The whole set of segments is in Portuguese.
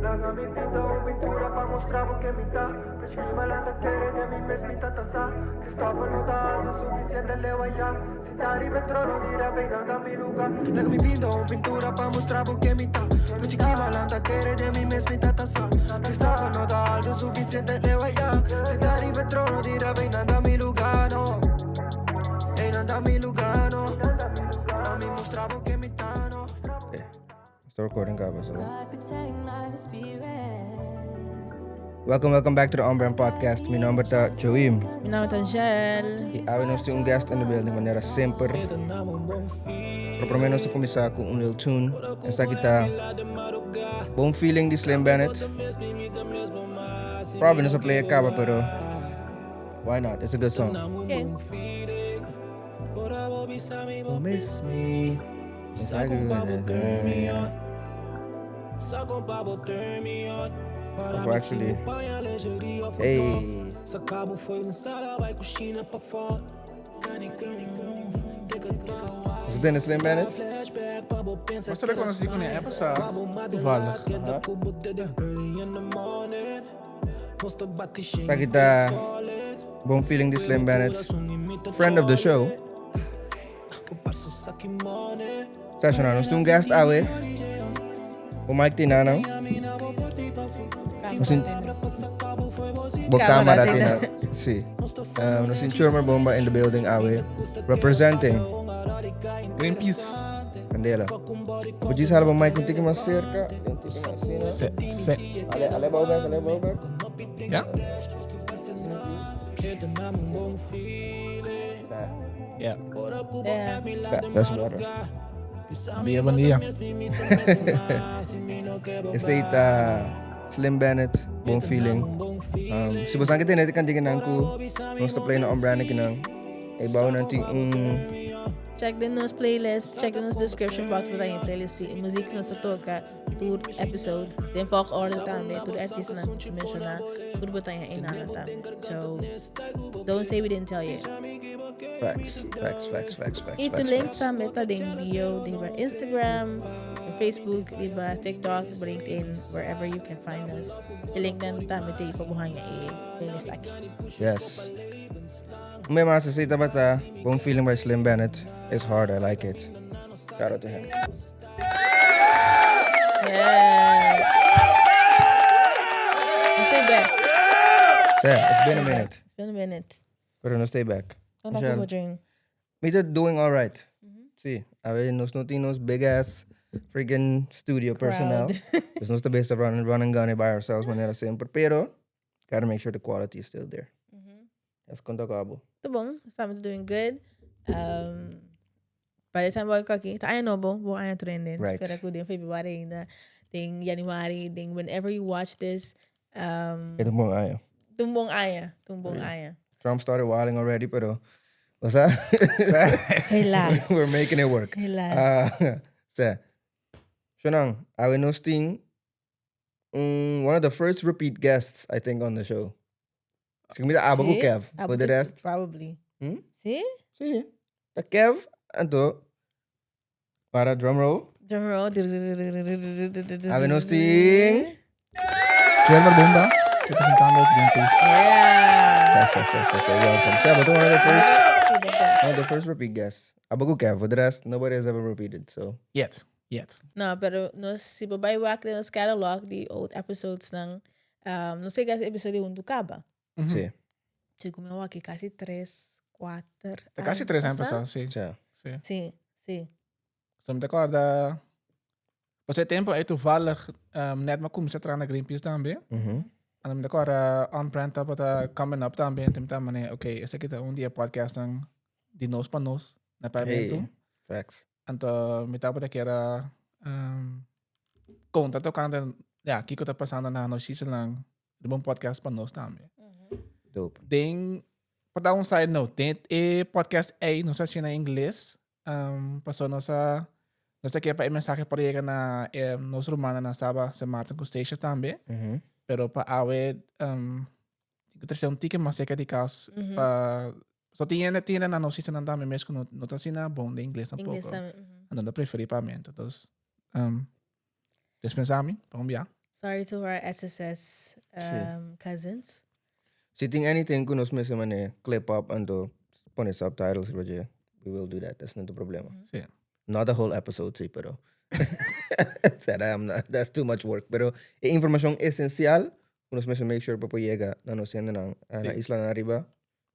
Nada me pinta un pintura pa' mostrar o que mitad. Escriba la taquera de mi mesmita taza. Cristóbal no da algo suficiente, le vaya. Si Dari Petrolo dirá, ven a mi lugar. Nada me pinta un pintura pa' mostrar o que mitad. Escriba la taquera de mi mesmita taza. Cristóbal no da algo suficiente, le vaya. Si Dari Petrolo dirá, ven a mi lugar, no. Ven a mi lugar, no. A mí mostrar o que mitad, no. Start recording ka ba? So. Welcome back to the Ombrand Podcast. Mijn naam is Joim. Mijn naam is Angel. Y hebben we een guest in the building, manera sempre. Propriamente nos começar com little tune. Essa kita bom feeling de Slim Bennett. Probably not play a cover, pero why not? It's a good song. Okay. Miss me. Yes, I do. Of actually, hey. Is dit een Slim Bennett? Mas será que eu consigo nem é passar? Vale. Sa kita bom feeling de Slim Bennett. Friend of the show. Sa nós temos guest awe. O Mike Tinano. Camera Tina. Sí. Nós temos Churmer Bomba in the building awe. Representing Greenpeace. Candela. Vou dizer algo Mike não tem que mais cerca. Ale bauber. Ja? Ja. That's better. Bom dia. Esse aí tá Slim Bennett, bom feeling. Se você não tem kan tingin nangku, nós tá play na Ombrand que não. Ay bawo nanti Check the news playlist. Check the news description box para yung playlist. Yung muziek na sa toka tour episode. Then folk order tambe. Tour artist na mention na. Tour ba tayo inana tambe. So don't say we didn't tell you. Facts. Ito links tambe ta ding bio, ding ba Instagram, Facebook, di ba TikTok, LinkedIn, wherever you can find us. I-link na tambe tayo ipabuhan niya i-playlist aki. Yes. May masasita ba ta? Bong feeling by Slim Bennett. It's hard, I like it. Shout out to him. Yes. Stay back. Sir, it's been a minute. It's been a minute. Pero no stay back. Don't talk about drink. Me doing alright. See, I mean, nos big ass freaking studio personnel. It's not the best of run and gun by ourselves manera sempre. Pero, gotta make sure the quality is still there. Yes, conta cabo. Tá bom, estamos doing good. By the time we're cooking, tayo no bo ayan trending. Right. Espera ko din February na, ding January, ding whenever you watch this. Ito mo ayo. Tumbong aya. Trump started wilding already, pero what's that? Helaas. We're making it work. Helaas. Shonang, I was one of the first repeat guests, I think, on the show. Sigmida Abago Kev. For the rest? Probably. See? Sí. The Kev, anto, para drum roll. Drum roll. Ave nosting. Churmer Bomba. Representando Greenpeace. Yeah. Welcome. Siya, but one of the first repeat guests. Abago Kev. For the rest, nobody has ever repeated, so. Yet. No, pero si babaiwak din nos catalog the old episodes ng no sé kasi episode 1 do Caba. Sí. Si gumawa ki kasi 3, 4. Casi 3 anos passados, sim. Siya. Sim. So, me recorda... Por esse tempo, é toevallig net maar kom zitten aan de Greenpeace também. En me recorda on-brand op het coming up também. En toen me oké, esse aqui um dia podcast dan die nos para nos na pavimento. Facts. En toen me tapa que era conta tocando ja, kiko tá passando na notícia lang de bom podcast para nós também. Dope. Tem para dar side note, tem podcast aí, não sei se na inglês, passou nossa aqui para mensagem para ele na nossa romana na Saba San Martin com station também. Pero para awe eu tenho ticket mas é que de caso para só tinha na notícia não também mesmo não tá assim na bom de inglês tampoco. Então eu preferi para mim, então dispensar-me, vamos já. Sorry to our SSS cousins. Si ting anything kung nos mesmo mane clip up ando pone subtitles roje, we will do that. That's not the problema. Sí. Not the whole episode, sí, pero that's too much work. Pero información esencial, nos mesmo make sure papo llega na nos yun na isla na arriba.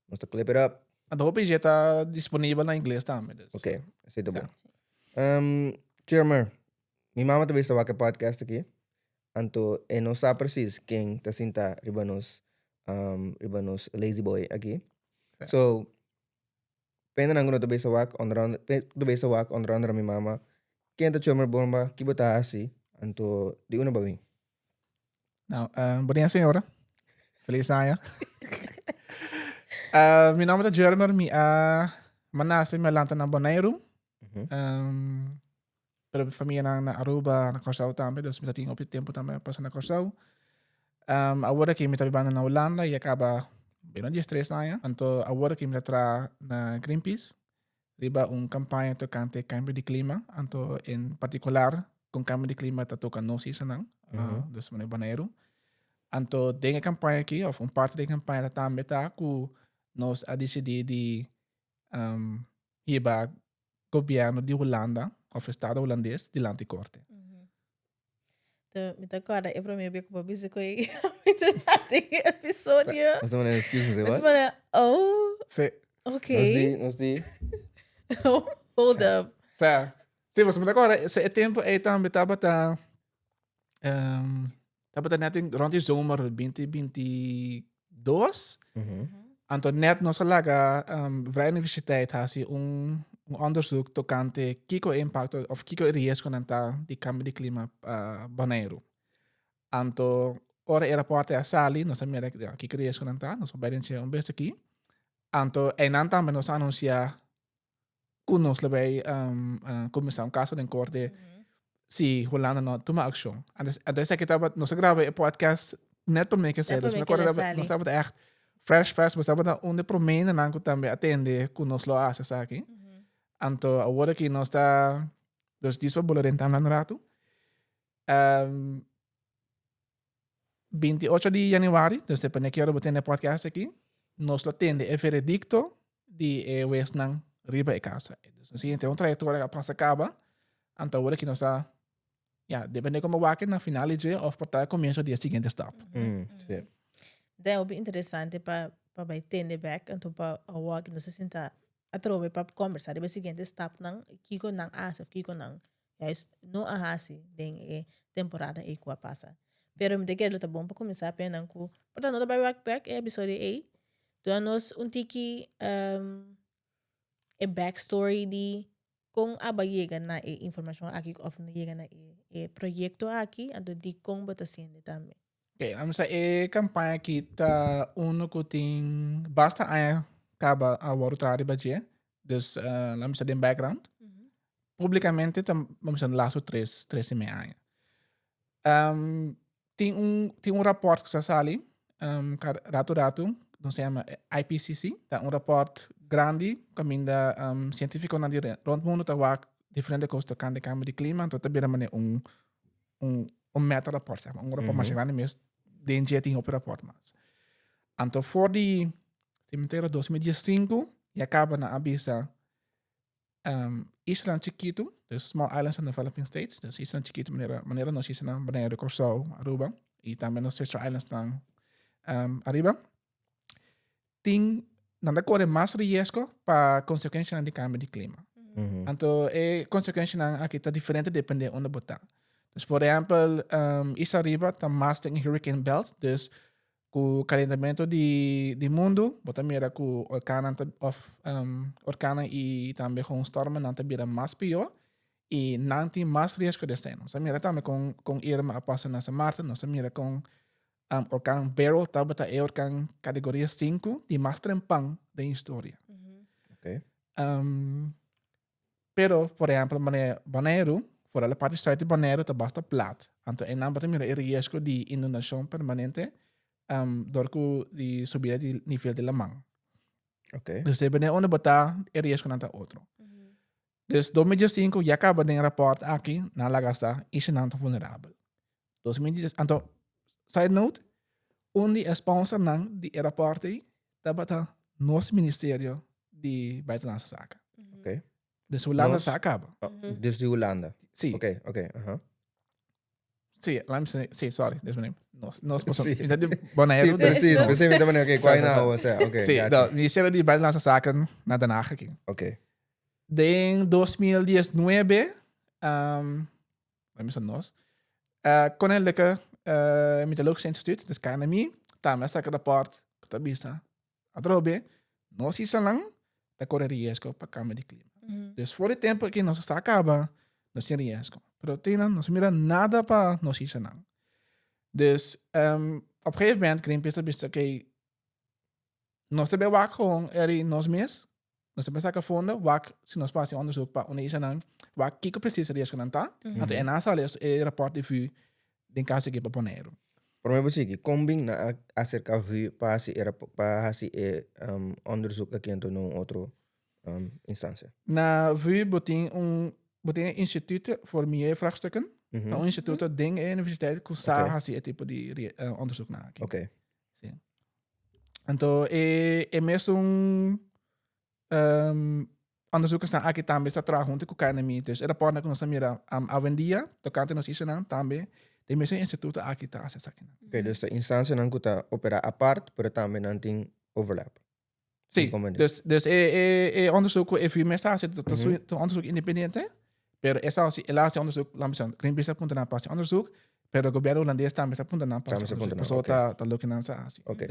Nos to clip it up. En de hoop is het disponibel na inglês também. Dus. Okay, ito bom. Chairman, mi mama tabi sa waka podcast aqui. Anto, não sabe precis quem tá sinta ribanos lazy boy aqui. So, pena nang kuno tabi sa wak on round mi mama. Quem tá chairman bomba, que bota assim. Anto, di una bawing. Nou, bom dia, senhora. Feliz año. Meu nome é Jermer, nasci em Lanta na Bonaire. Pero minha família na Aruba, na Curaçao também, dus me tinha tempo também passar na Curaçao. Agora que me trabalhando na Holanda e acaba bem de 3 anos. Então, agora que me tra na Greenpeace, riba campanha tocante cambio de clima. Então, em particular, com cambio de clima toca no season, dus meneer Bonaire. Então, tem campanha aqui, ou parte da campanha também tá com nós a decidir de hiba governo de Holanda, of Estado holandês, de Lanticorte. Então, me agora, eu para mim, eu vou dizer que episódio. Mas não é excuse me, what? Oh, Sim. okay. Nos di. Hold up. Sim, mas agora, é tempo, também estava net rond die zomer 2022. Anto net nos laga vrij universiteit hasi onderzoek tocante kiko impact of kiko riesgo nanta di cambio di clima Bonaire. Anto ora era parte a sali nos amere kiko riesgo nanta nos obedense best aqui. Anto nanta nos anuncia kunos lebei comissão caso den corte si Holanda no toma action. Antes que tava nos grava e podcast net por me que ser, nos tava echt fresh fast, mas tava onde promena nanco também atende com nos lo hace aqui. Anto agora que nós está dos dias para bolar então no rato. 28 de januário, dus depende que hora botar no podcast aqui, nos lo atende é veredicto de West nang riba e casa. Dus assim, então trajetória que passa acaba. Anto agora que nós está depende como vai na final of portar começo dia seguinte stap. Sim. Daí é interessante para entender back, então para a walk não se sinta a trove para conversar. Depois seguinte stap nang kiko nang asaf kiko nang no ahasi den temporada e qua passa. Pero me quero tá bom para começar pena com portanto da back episódio A. Então nós tiki backstory de kung abayega na informação aqui of na yega na proyecto aqui ando di kung batasin também. Okay, vamos a campanha aqui tá que tem basta acaba a voltar de dus vamos a den background. Publicamente vamos a laço 3,5 anos. Tem rapport que se sali rato não se chama IPCC, tá rapport grande caminda científico na dire rond mundo tá diferente coisa kan de cambio de clima, então também meta rapport, sabe? Rapport mais grande mesmo, DNG tem rapport mais. Então, for de 2015, e acaba na abisa Island Chiquito, dus Small Islands and Developing States, dus Island Chiquito, maneira nós is na Bonaire, Curaçao, Aruba, e também nos Sister Islands estão arriba. Tem nada corre mais risco para consequência de cambio de clima. Então, consequência aqui está diferente depende onde botar. Dus por exemplo, isso arriba está mais tem hurricane belt, dus com o calentamento de mundo, botar mira com orcana e também com storm não vira mais pior e não tem mais risco de ser. Nós mira também com Irma a passar nessa Marta, nós mira com orkan Beryl, tabata orkan categoria 5, de mais trempang da história. Okay. Pero, por exemplo, Bonaire, fora a parte site de Bonaire, está basta plat. Então, não basta mira risco de inundação permanente, door de subida de nível de lamang. Okay. Dus depende onde botar risco nanta outro. Dus 2005 já acaba de rapport aqui na lagasta is não vulnerável. 2010. Então, side note, onde sponsor não de aeroporto tabata nosso Ministério de Buitenlandse Zaken. Oké. Dus Holanda Nos? se acaba. Dus die Hollanda. Sim. Oké. Sim, lá me sim, sorry, deixa eu Nós Sim. de Bonaire. Sim, precies. Precies met de manier. Oké, qual Sim, nou was é? Oké, Sim, gotcha. o Ministério de Buitenlandse Zaken na Den Haag aqui. Oké. Em 2019, vamos a nós, com ele que Meteorologisch Instituut, dus KNMI, também essa rapport que tá bisa. Atrobe, nós isso lang, da correr risco para câmbio de clima. Dus voor het tempo que nós está acaba, nós tem risco. Pero tenen, nós mira nada para nós isso lang. Dus op een gegeven moment, Greenpeace bisa que nós também wak gewoon nós mes. Nós temos que fundo, wak se nós passamos onderzoek para onde isso não, wak kiko precies risco não tá. Então é nessa ali é rapport de VU, den caso que para Bonaire. Por mij besikki, combing na acerca vu pasi era pasi onderzoek aqui então num outro instância. Na VU botin instituut voor milieuvraagstukken. Een instituut dat ding in universiteit que sabe esse tipo de onderzoek na. Oké. Sim. Então é mesmo onderzoekers na aqui também está trabalhando com o KNMI. Dus é rapport que nós mira avendia, tocante nos isso não também. De meeste instituten aqui está acessa aqui. Oké, dus de instância não kuta opera apart, pero também não tem overlap. Sim, dus é onderzoek é VU mesmo está onderzoek independente. Pero essa é lá se onderzoek, lá me Greenpeace aponta na parte onderzoek, pero o governo holandês também está apontando na parte onderzoek. Pessoal tá looking na essa. Oké.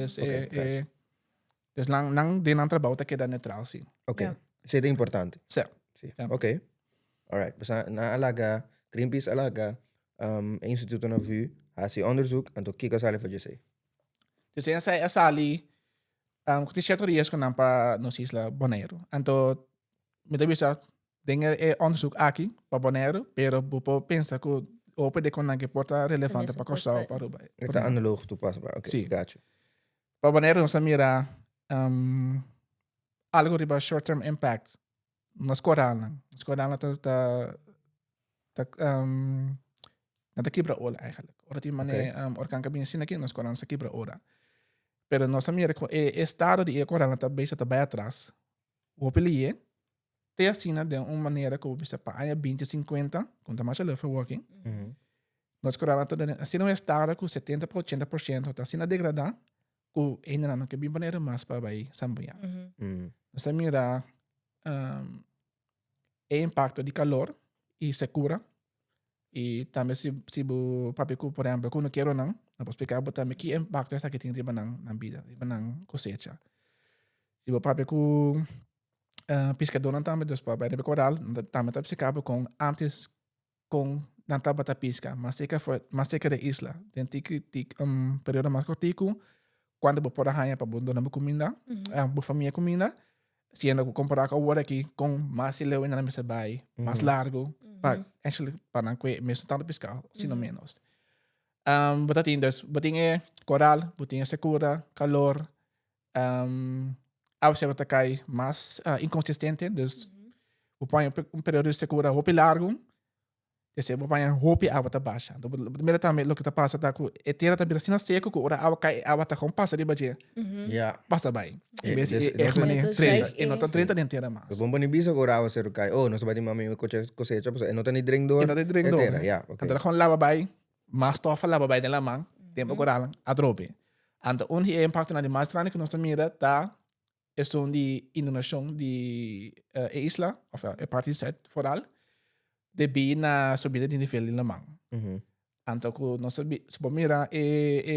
Dus lang de nan trabalho tá queda neutral sim. Oké. Isso é importante. Sim. Oké. Alright. Basta na alaga, Greenpeace alaga, instituto na VU, hasi onderzoek, en to kika sali fa jese. Dus essa ali, que tinha teoria que não para nos isla Bonaire. Então, me deve ser dingen onderzoek aqui para Bonaire, pero bupo pensa que o pede com que porta relevante para Costa para Rubai. Está analoog toepasbaar. Oké, Sim. gotcha. Para Bonaire nós mira algo de short-term impact. Nos corallen dat kibra ola eigenlijk. Omdat die mane orkan kabine sin aqui nos corallen sa kibra ora. Pero nós mira estado de corallen tá bem tá bem atrás. O pelie te assina de uma maneira que você para aí 2050, quando mais ele for working. Nós corallen tá assim um estado com 70% 80% tá assim a degradar. O ainda não que bem maneira mais para vai sambuia. Nós mira impacto de calor e secura. E também se o papico, por exemplo, quando quero não posso explicar também que impacto essa que tem riba na vida, riba na cosecha. Se o papico pescador não também dos papai de coral, também tá pescado com antes com não tá bata pesca, mas seca de isla. Tem período mais curtico, quando vou por a rainha para botar na comida, para família comida. Se ainda comparar com o aqui com mais leu ainda na mesa vai, mais largo, para actually para não que mesmo tanto pescar, se não menos. Botatin é coral, botatin é secura, calor, a você vai cair mais inconsistente, dus o põe período de secura roupa largo, esse o põe roupa água tá baixa. Então primeiro também o que tá passa tá com terra tá bem assim seco, que ora água cai, água tá com passa de badia. Ja. Passa bem. É, É maneira 30, e não tá 30 de inteira mais. Dus bomba ni bisa ko rawa ser kai. Oh, no sabati mami cosecha, pues no tani drink door. E não tem drink door. Ja, oké. Então gewoon lava bij, mas tofa lava bij de la man, tempo coral, a drobe. Então onde é impacto na demais trane que nós mira tá questão de inundação de isla, of a parte set foral, de bem na subida de nível de la man. Então que nós se mira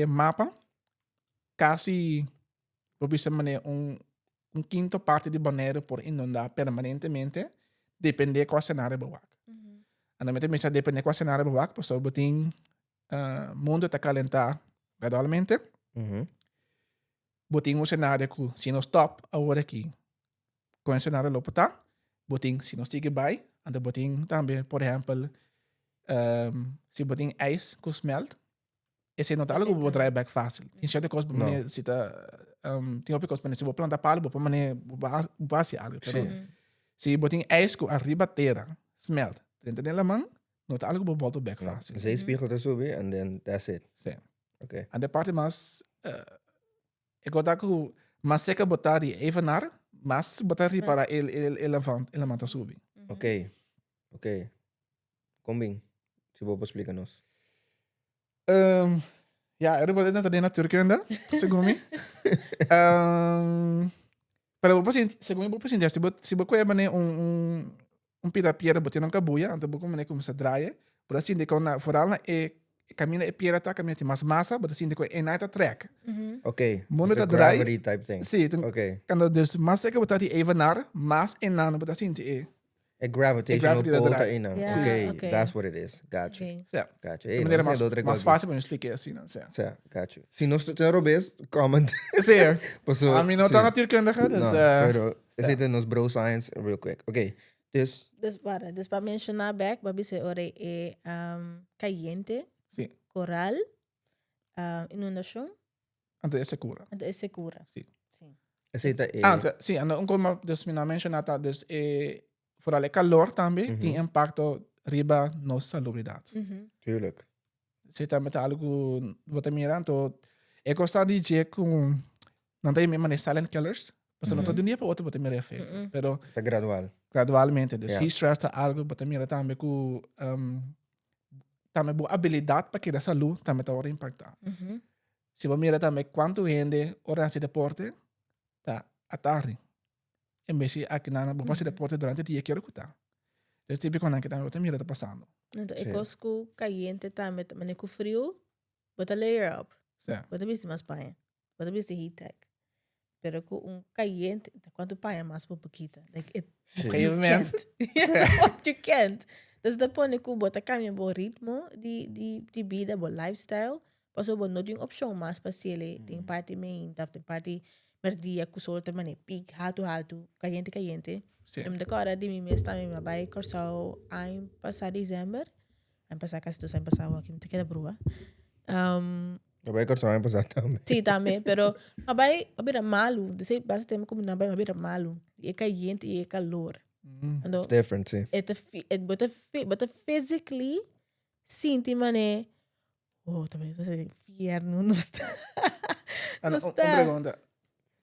mapa quase obisa maneira quinto parte de Bonaire por inundar permanentemente, depende qual cenário bawak. Então também depende qual cenário bawak, porque o botin mundo está calentar gradualmente. Botin cenário que se nós stop agora aqui, com o cenário lopata, botin se nós sigue by, então botin também, por exemplo, se botin ijs que smelt, esse não tá algo que vou drive back fácil. Tem certas coisas para se tá tem outras coisas para se vou plantar palho, para mané base algo. Se botin ijs que arriba terra smelt, dentro da mão, não tá algo volta back fácil. Zij spiegelt er zo weer and then that's it. Sim. Oké. En de parte mais eu gosto que mas seca botar even naar mas botar para el elemento subir. Oké. Combing. Se vou explicar-nos. Ja, er wordt net alleen natuurlijk ainda, segundo mim. Pero segundo mim, se você é mané pira botar na cabuia, então você mané começa a draaien, por assim de quando vooral na caminha e pira tá caminha mais massa, por assim de quando night track. Oké. Mono Dus tá de draai. gravity type thing. Sim, então Oké. quando dus mas seca botar even naar, mas en na botar assim de A gravitational gravity pull dat ta draait. ina. Ja, Oké. oké. That's what it is. Got you. Okay. ja. Got you. De Hey, maneira mas mais fácil para explicar assim, não sei. Got you. Se nós te robes, comment. Sim. Paso. A mim não tá natuurkundige, dus No, pero zitten nos bro science real quick. Oké. Dus Dus para mencionar back, babi se ore caliente, sim. coral, inundação, Então é segura. e é segura. aceita Sim, en como dus mina mencionata, dus vooral het calor também tem impacto riba nossa salubridade. tuurlijk. Você tá met algo bota mirando, eu gosto de dizer com não tem mesmo silent killers, mas não todo dia para outro bota mirar efeito, pero Tá gradual. gradualmente, dus Yeah. heat stress tá algo bota mirar também com também boa habilidade para que a saúde também tá hora impactar. Se você mira também quanto gente hora de deporte tá à tarde. Em vez de aqui na boa de deporte durante o dia que eu escutar. É típico que também outra mira tá passando. Então, Sim. é cosco caliente também, mas com frio, bota layer up. Sim. Bota bem mais paia. Bota bem heat tech. Pero com caliente, quanto paia mais por pouquita. Like it. Sim. Gegeven moment. Yes, what you can't. Dus dat pone ku bota cambia bo ritmo di vida, bo lifestyle. Paso bo no ting option mas pasiele, ting party main, taf ting party merdia ku solta mane peak hatu caliente. Sim. Em de cara di mi mes também me vai corsau em passar dezembro. Em passar casi dos em passar aqui me te queda brua. Daarbij kan het zo aan passar também. Sí, também, pero mabira malu. Desse base tema como nabai mabira malu. E caliente e calor. Ando It's different, sim. but physically sinti mane também isso é inferno não está. En Não uma está. pergunta.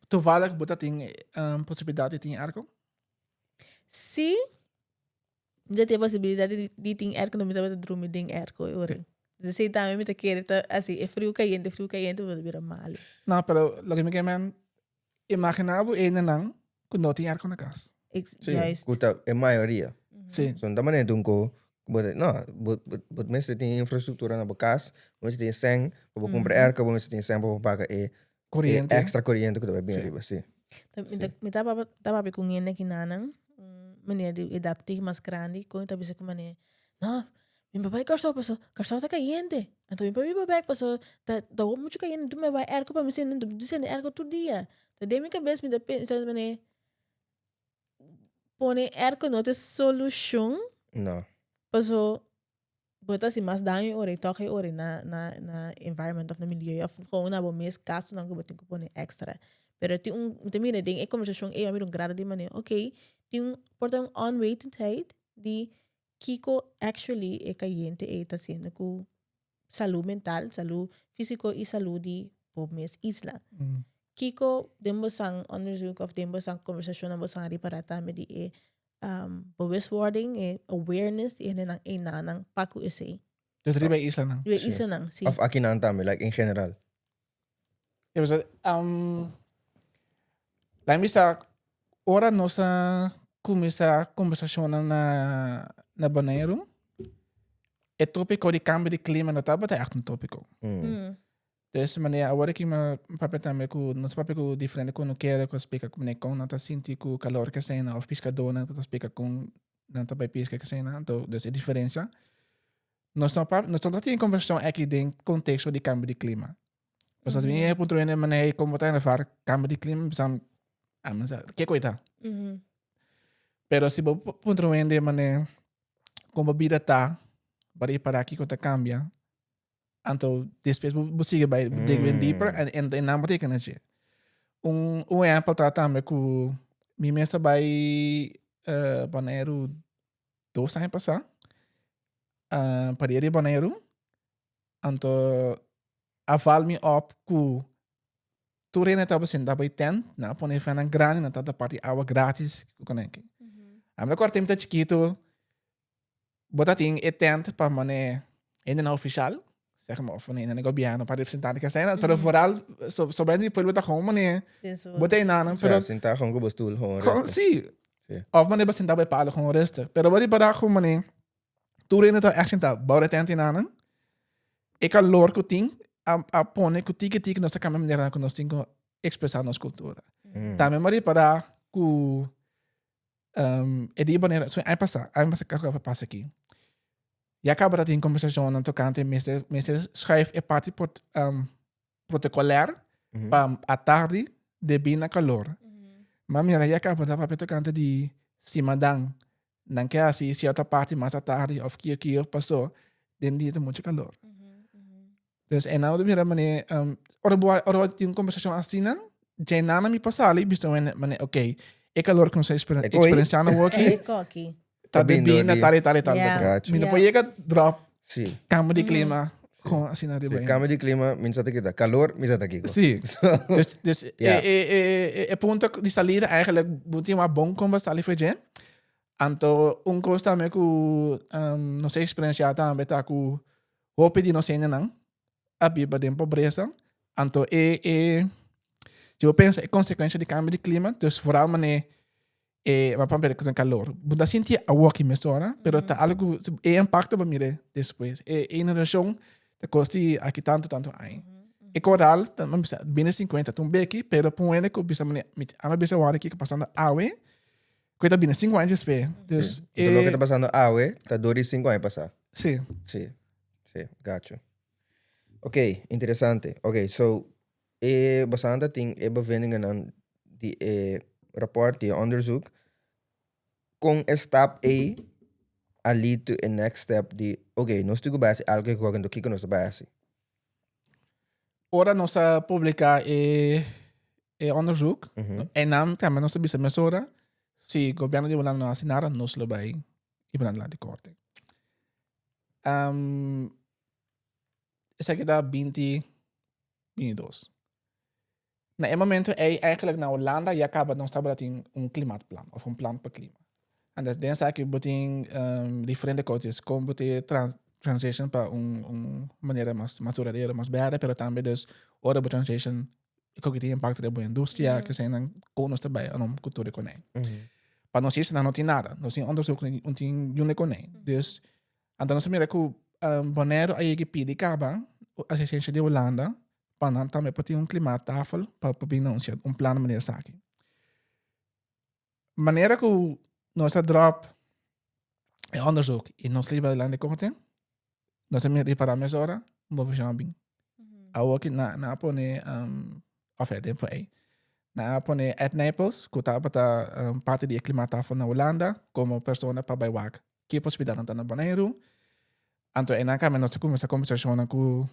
Toevallig bota tem possibilidade de arco? Se já tem possibilidade de ter air quando me tava dormir ding air ko ore. Desse também me te querer tá assim é frio caliente vai virar mal. Não, pero lo que me queman imaginavo ene nang kung não tem arco na casa. Juist. Kuta, en maioria. Sim. So, da maneira doen ko, but mensen die infrastructuur na bakas, mensen die seng, para comprar air, para mensen die seng para pagar Corriente. extra corriente que deve bem Sim. arriba, sim. Me tava com ele aqui nanang, maneira de adaptar mais grande, com tabi sa kumane. No, mi babai karso tá caliente. Então mi babai paso tá muito caliente, tu me vai ergo para me sendo dizendo ergo todo dia. Então de minha cabeça me dá pensando mané pone ergo não tem solução, No. paso bota si mas dano ore toque ore na environment of na milieu of gewoon na bo mes gasto na ko botin ko pone extra. Pero tem mira ding e conversação e amirum grado de mané. Okay, tem porta on waiting tijd di Kiko actually é caliente e está sendo com saúde mental, saúde físico e saúde por mes isla. Kiko dembosang onderzoek of dembosang conversation na bosang reparar também de bewustwording e awareness e nang nang paku ese. Dus er bij isla nang. We isa nang si. Of aqui na também, like in general. Ja, dus laat me zeggen, ora nossa começar conversação na banheiro. Het tópico de cambio de clima não tá bota echt een tópico. Dus meneer, agora que me papel também com nos papel diferente quando quer que explica como com não tá sentindo com calor que sai na of pescador não tá explica com não tá para pesca que sai na então dus é diferença. Nós estamos tendo conversação aqui dentro contexto de cambio de clima. Mas as minhas pontos é maneira como botar na far cambio de clima são que coisa. Pero se você ponto de maneira como a vida tá para aqui quando cambia. Então, depois você sigue vai dig deeper e não betekent het. Exemplo tá também com minha mesa vai banheiro 2 anos passar. para ir Bonaire. Anto aval me op ku tu rena tava senta by tent, na pone fan ang grande na tata party água grátis conecte. A minha quarta tempo chiquito bota ting e tent para mané ainda não oficial, zeg maar of nee, na gobiano para representar que cena, pero vooral sobre die pelo tá com mané. Bota nana, pero Sinta gewoon go bestoel gewoon. sim. Of mané ba senta by palo com resta. Pero body para com mané. Tu rena tá echt senta, bora tent nana. Ik kan lor kuting a pone kutiki nossa câmera maneira que nós temos expressar nossa cultura. Também mari para ku edi maneira so ai passa que passa aqui. E acaba de ter conversação no tocante mestre schrijf e parte protocolar para a tarde de bina calor. Mas minha já acaba de para tocante de cima dan não quer assim se outra parte mais à tarde ou que passou dentro de muito calor. Dus en nou de meer manier ora tinha conversação assim não já nada me passar ali visto mané ok ik kan lor com essa experiência no work tá bem na tal me depois chega drop cambio de clima com assim na riba cambio de clima minsa kita calor minsa aqui sim dus é ponto de saída eigenlijk moet uma bom conversa ali foi gente anto costa me ku não sei experiência também tá ku hope de não sei não a biba de pobreza. Anto eu penso é consequência de cambio de clima, dus vooral mané maar pamper com calor. Bunda sentir a walk mesora, pero tá algo impacto para mim depois. Em relação da costi aqui tanto aí. E coral, bem 50, tum beki, pero põe que bisa mané, ama bisa hora aqui que passando awe. Coita bem 50 SP. Dus lo que tá passando awe, tá 2.5 passar. Sim. Sim. Gacho. Ok, interessante. Ok, so bastante ting bevindingen aan die rapport, die onderzoek. Kon stap A lead to a next step die, ok, nós temos base algo que quando que nós base. Ora nossa publicar onderzoek en dan também nós bisa mesura se governo de Holanda não assinar nós lo vai e van lá de corte. Is aqui da 2022. Na een momento eigenlijk na Holanda je acaba não estabelecendo klimaatplan of plan para clima. En dat dan sta ik beting diferente coisas como botar transition para maneira mais duradoura, mais beter, pero também dus ora de transition que tem impacto da boa indústria que são conos também a cultura com ele. Para nós isso não tem nada, nós tem onderzoek não tem junto com ele. Dus então nós mira que Bonaire aí que pede acaba a assistência de Holanda para também para ter klimaattafel para financiar plano maneira saque. Maneira que nós drop onderzoek e nós liever lande korting. Nós temos que reparar mais hora, vou fechar bem. Ao que na pone oferta para aí. Na pone at Naples, que tá para parte de klimaattafel na Holanda, como pessoa para baiwak. Que possibilidade na Bonaire. Anto na kami nós começa a conversação com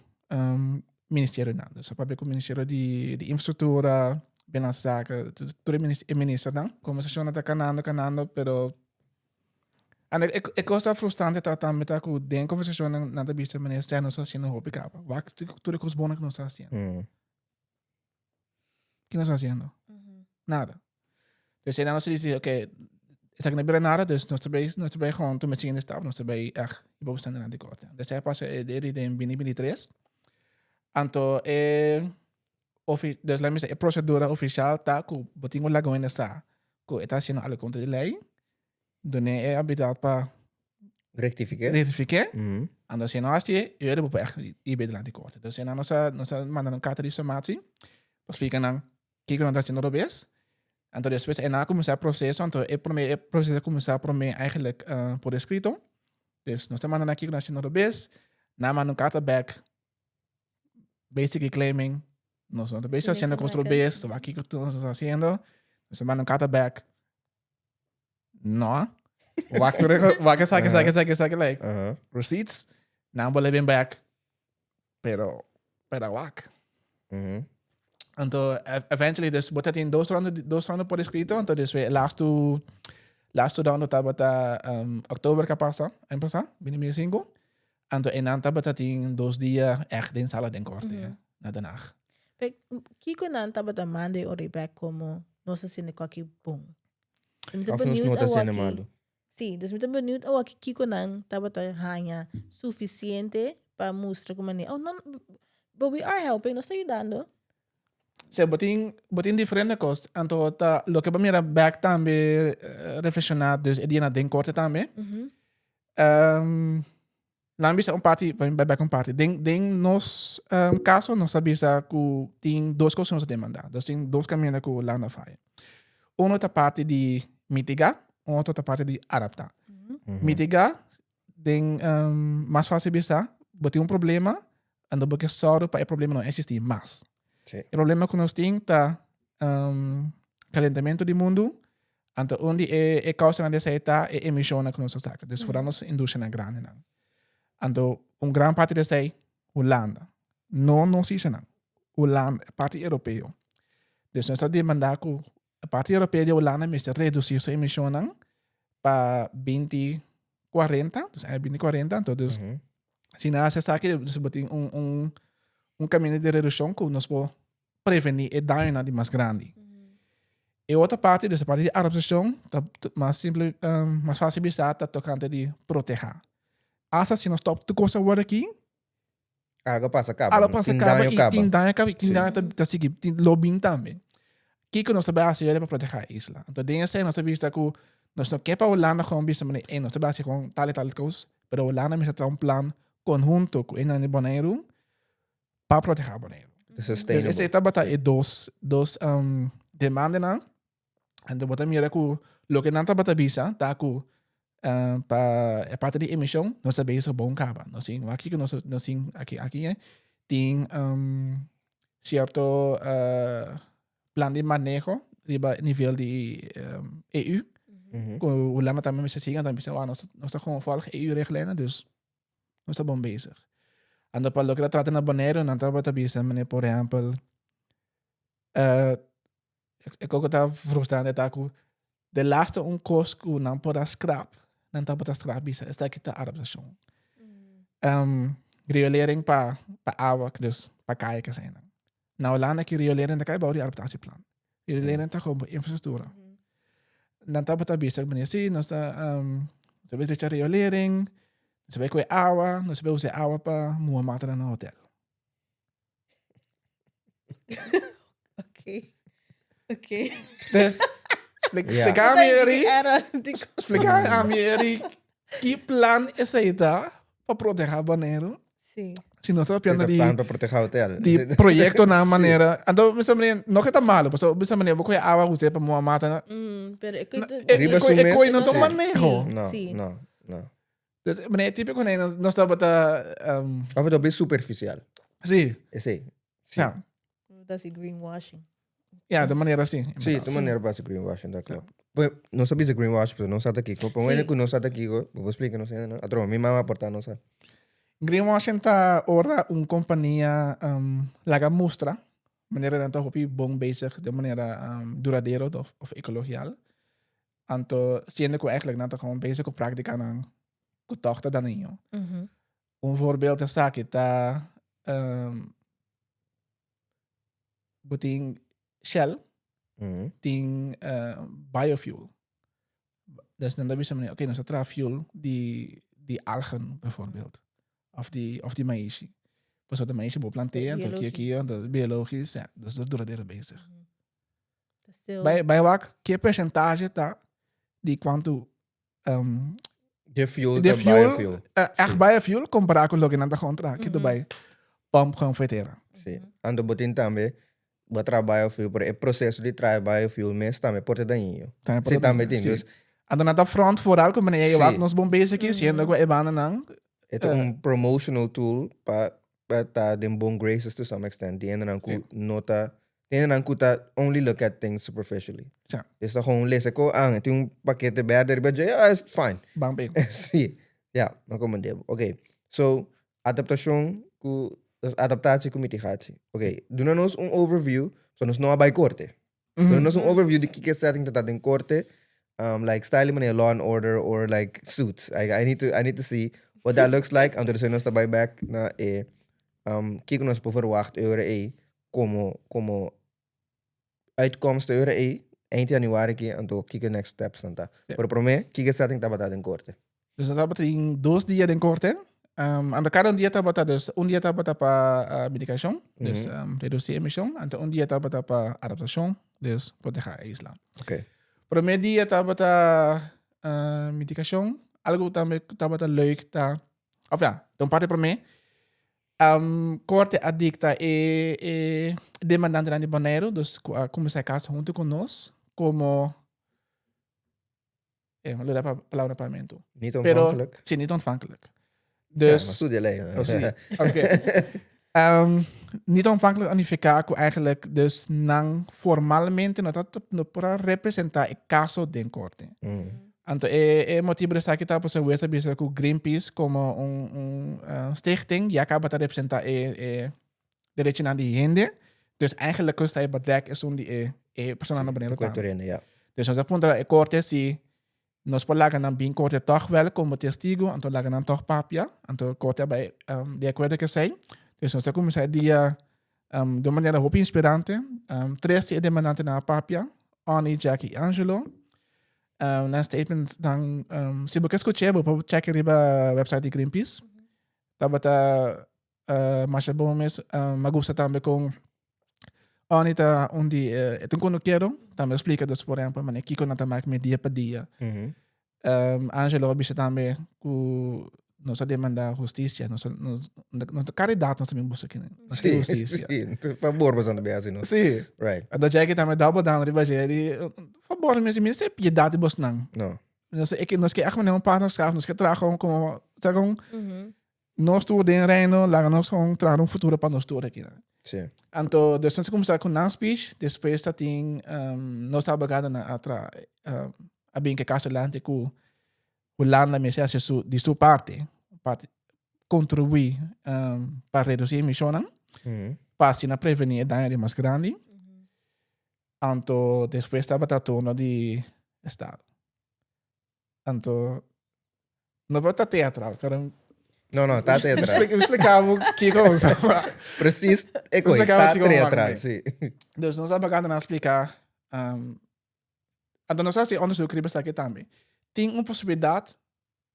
Ministério não. Só para ver com o Ministério de Infraestrutura, bem as saca, todo ministro não. Conversação está canando, pero é coisa frustrante tá também tá com den conversação na da vista maneira externa só assim não picava. Vai tudo coisa boa que nós está fazendo. Que nós está fazendo? Nada. Dus dan se diz, ok, is ik niet nada, dus nós também gewoon toen met z'n stap, nós também echt je boven staan aan de korte. Dus hij pas de in binnen 3. Anto dus laat me zeggen, procedura oficial tá com botinho lagoa nessa, com está sendo alle contra de lei. Donne é habilitado para rectificar. Ando se nós tie, eu vou echt ir bij de land de korte. Dus en nós mandam carta de informatie, pas fica nan, kijken naar dat je nog best. En toen después en na começar o processo, então o processo começar por mim eigenlijk por escrito. Dus nós estamos aqui na China do BES, na mano carta back, basically claiming, nós estamos fazendo construir BES, aqui que nós estamos fazendo, nós estamos mandando carta back. Não. Waka saque like. Receipts, não vou levar back. Pero wak. Então, eventually, dus botar tem dois rounds por escrito. Então, dus we last round estava até outubro que passa, ano passado, 2005. Anto enanta batating 2 dias echt din sala den korte na Den Haag. Kiko na tabata Monday ori back como nossa sinikoki boom. Of nos nota cinemado. Sim, dus muito benieuwd ao que Kiko nang tabata hanya suficiente para mostrar como oh não, but we are helping, nós está ajudando. Se botin diferente cost, anto lo que para back tambe reflexionar dus e dia na den korte tambe. Lang bisa party, back party. Den nos caso nos sabisa que tem 2 coisas nos demandar. Dus tem 2 caminhos que lá na fai. Uno ta parte de mitigar, outro ta parte de adaptar. Mitigar, den mais fácil bisa, botar problema, ando porque só para o problema não existir mais. Sí. O problema que nós temos tá calentamento do mundo, anto onde é causa dessa eta é emissão que nós saca. Dus vooral nos indústria grande não. Anto grande parte dessa é Holanda. Não nos isso não. Holanda, parte europeu. Dus nós demandar que a parte europeia de Holanda mesmo reduzir sua emissão para 2040, dus 2040, então dus se nada se sabe dus botin caminho de redução que nós podemos prevenir e dano de mais grande. E outra parte, dessa parte de adaptação, mais simples, mais fácil de estar, tá tocante de proteger. Asa se nós top tu coisa agora aqui, Água passa acaba. ela passa acaba e tem dano tá seguir, tem lobbying também. Que nós também assim para proteger a isla. Então, tem essa nós também está com nós não quer para Holanda gewoon bisa maneira, nós também assim com tal coisa, pero Holanda me está plan conjunto com em Bonaire para proteger Bonaire. Sustainable. Essa etapa tá é dos demandas não. Então, bota mira que lo que não tá bata bisa, tá com para a parte de emissão, nós também isso bom caba. Nós sim, aqui que nós sim aqui é tem certo plan de manejo a nível de EU. O Holanda também me siga, também nós estamos com volgen EU-richtlijnen, dus nós estamos bom bezig. En dan para lo que la trata na Bonaire, não estava a bisa, mas por exemplo, eu estava frustrado tá com de laatste kost que não pode scrap, não estava a scrap bisa, está aqui a adaptação. Riolering para água, dus para caia que zijn. Na Holanda que riolering da kai bouw die adaptatieplan. Riolering tá gewoon infraestrutura. Dan estava a bisa, mas sim, nós está sabe de riolering. Nós sabemos que é água, nós sabemos usar água para moer no hotel. Ok. Dus explicar a mim que plan é esse para proteger Bonaire. Sim. Se nós estamos pensando Plan para proteger o hotel. de projeto na maneira, então bisa maneira não que tá malo, porque bisa maneira porque água usar para moer Pero é não tão manejo. Não. Dus meneer típico nee, nós estamos Of het op is superficial. sim. Esse. Ja. Dat is greenwashing. Ja, de maneira assim. Sí, de maneira base greenwashing, tá claro. Pues, não sabia se greenwash, pero não sabe aqui. Como ele que não sabe aqui, vou explicar, não sei, não. Atro, minha mãe aportar, não sabe. Greenwashing tá ora companhia laga mostra maneira de hopi bom bezig de maneira duradouro of ecologial. Anto siendo que eigenlijk não tá gewoon bezig op prática na kutochta daninho. Voorbeeld is dat tá buting Shell tem biofuel. Dus dan bisa meneer, oké, dan is het fuel die algen bijvoorbeeld. Of die maïs. Dus dat de maïs wil planteren, tot hier, dat biologisch, ja, dus dat doet er bezig. Bij wat, que percentage tá die quanto de fuel, biofuel. Echt biofuel, comparado com o que não está contra, que daarbij pump gewoon verteren. Sim. Ando botin também, botar biofuel, por o processo de trazer biofuel mesmo também pode daninho. Sim, também tem. Dus, ando na front vooral, como meneer je wat nos bom bezig is, sendo que é bana não. É promotional tool para estar in bon graces to some extent. Die ene dan nota, die ene dan kuta only look at things superficially. Ja. Dus dan gewoon lezen ko ang tem paquete beter budget, ja, it's fine. Bang bang. Sim. Ja, maar kom maar. Oké. So, adaptatie com mitigatie. Oké, doen ons een overview, so nos não bij korte. Doen ons een overview de kike setting dat in korte, like styling meneer Law and Order or like Suits. I need to see what that looks like. En er zijn ons daarbij back na kijk ons voor verwacht como uitkomsten eind januari en toen kijken next steps dan ta. Pero para mí, kijk setting tabat in korte. Dus dat betekent 2 dias en corte. Ando cada dia tabata dus un dia tabata para medicação, dus reduzir emissão, ando un dia tabata para adaptação, dus proteger a isla. Okay. Primeiro dia tabata medicação, algo também tabata leuk ta. Of ja, dan parte para mim. Corte adicta e demandante de Bonaire, dus começar caso junto conosco, como vou dar a palavra para mim. Niet ontvankelijk. Sim, niet ontvankelijk. Dus... Dus, Ja, maar studie alleen. Oké. Niet ontvankelijk aan die VK, eigenlijk, dus nang formalmente, dat para representar el caso de corte. Então, motivo dessa aqui tá para ser vista com Greenpeace como stichting, die acaba de representar direito na die gente. Dus eigenlijk kost hij bedrijf is om die persoon naar beneden te ja. Dus ons punto é corte si nos polagan nan bin corte toch wel como testigo, anto lagan nan toch papia, anto corte bij de acordo que sei. Dus ons como sai dia de maneira hopi inspirante, 3 demandante na papia, Annie, Jackie, Angelo. Na statement dan se você escutar, vou check riba website de Greenpeace. Tabata mas bom mes magusta também com Anita onde eu quando quero também explica dos por exemplo, mas aqui quando também me dia para dia. Angelo bisa também com nossa demanda justiça, nossa caridade nós também busca aqui. Justiça. Sim, favor was aan de base no. Sim. Right. Dat jij het daarmee double down riba die favor mensen se piedade bos nang. No. Dus ik nos que echt maar een partnerschap, nos que trago como trago nós tu den reino, lá nós com trago futuro para nós tudo aqui. Sim. Então, dus nós começar com non speech, depois tá tem nós tá bagada na atra a bem que castelante com o landa me se de sua parte contribuir para reduzir emissões, para prevenir danos mais grandes. Então, depois estava tratando de estado. Então, não vou estar teatral, cara. No, tá teatral. Explicava o que coisa. Precies, tá teatral, sim. Dus nós vamos agora explicar. Então, nós temos onderzoek aqui também. Tem uma possibilidade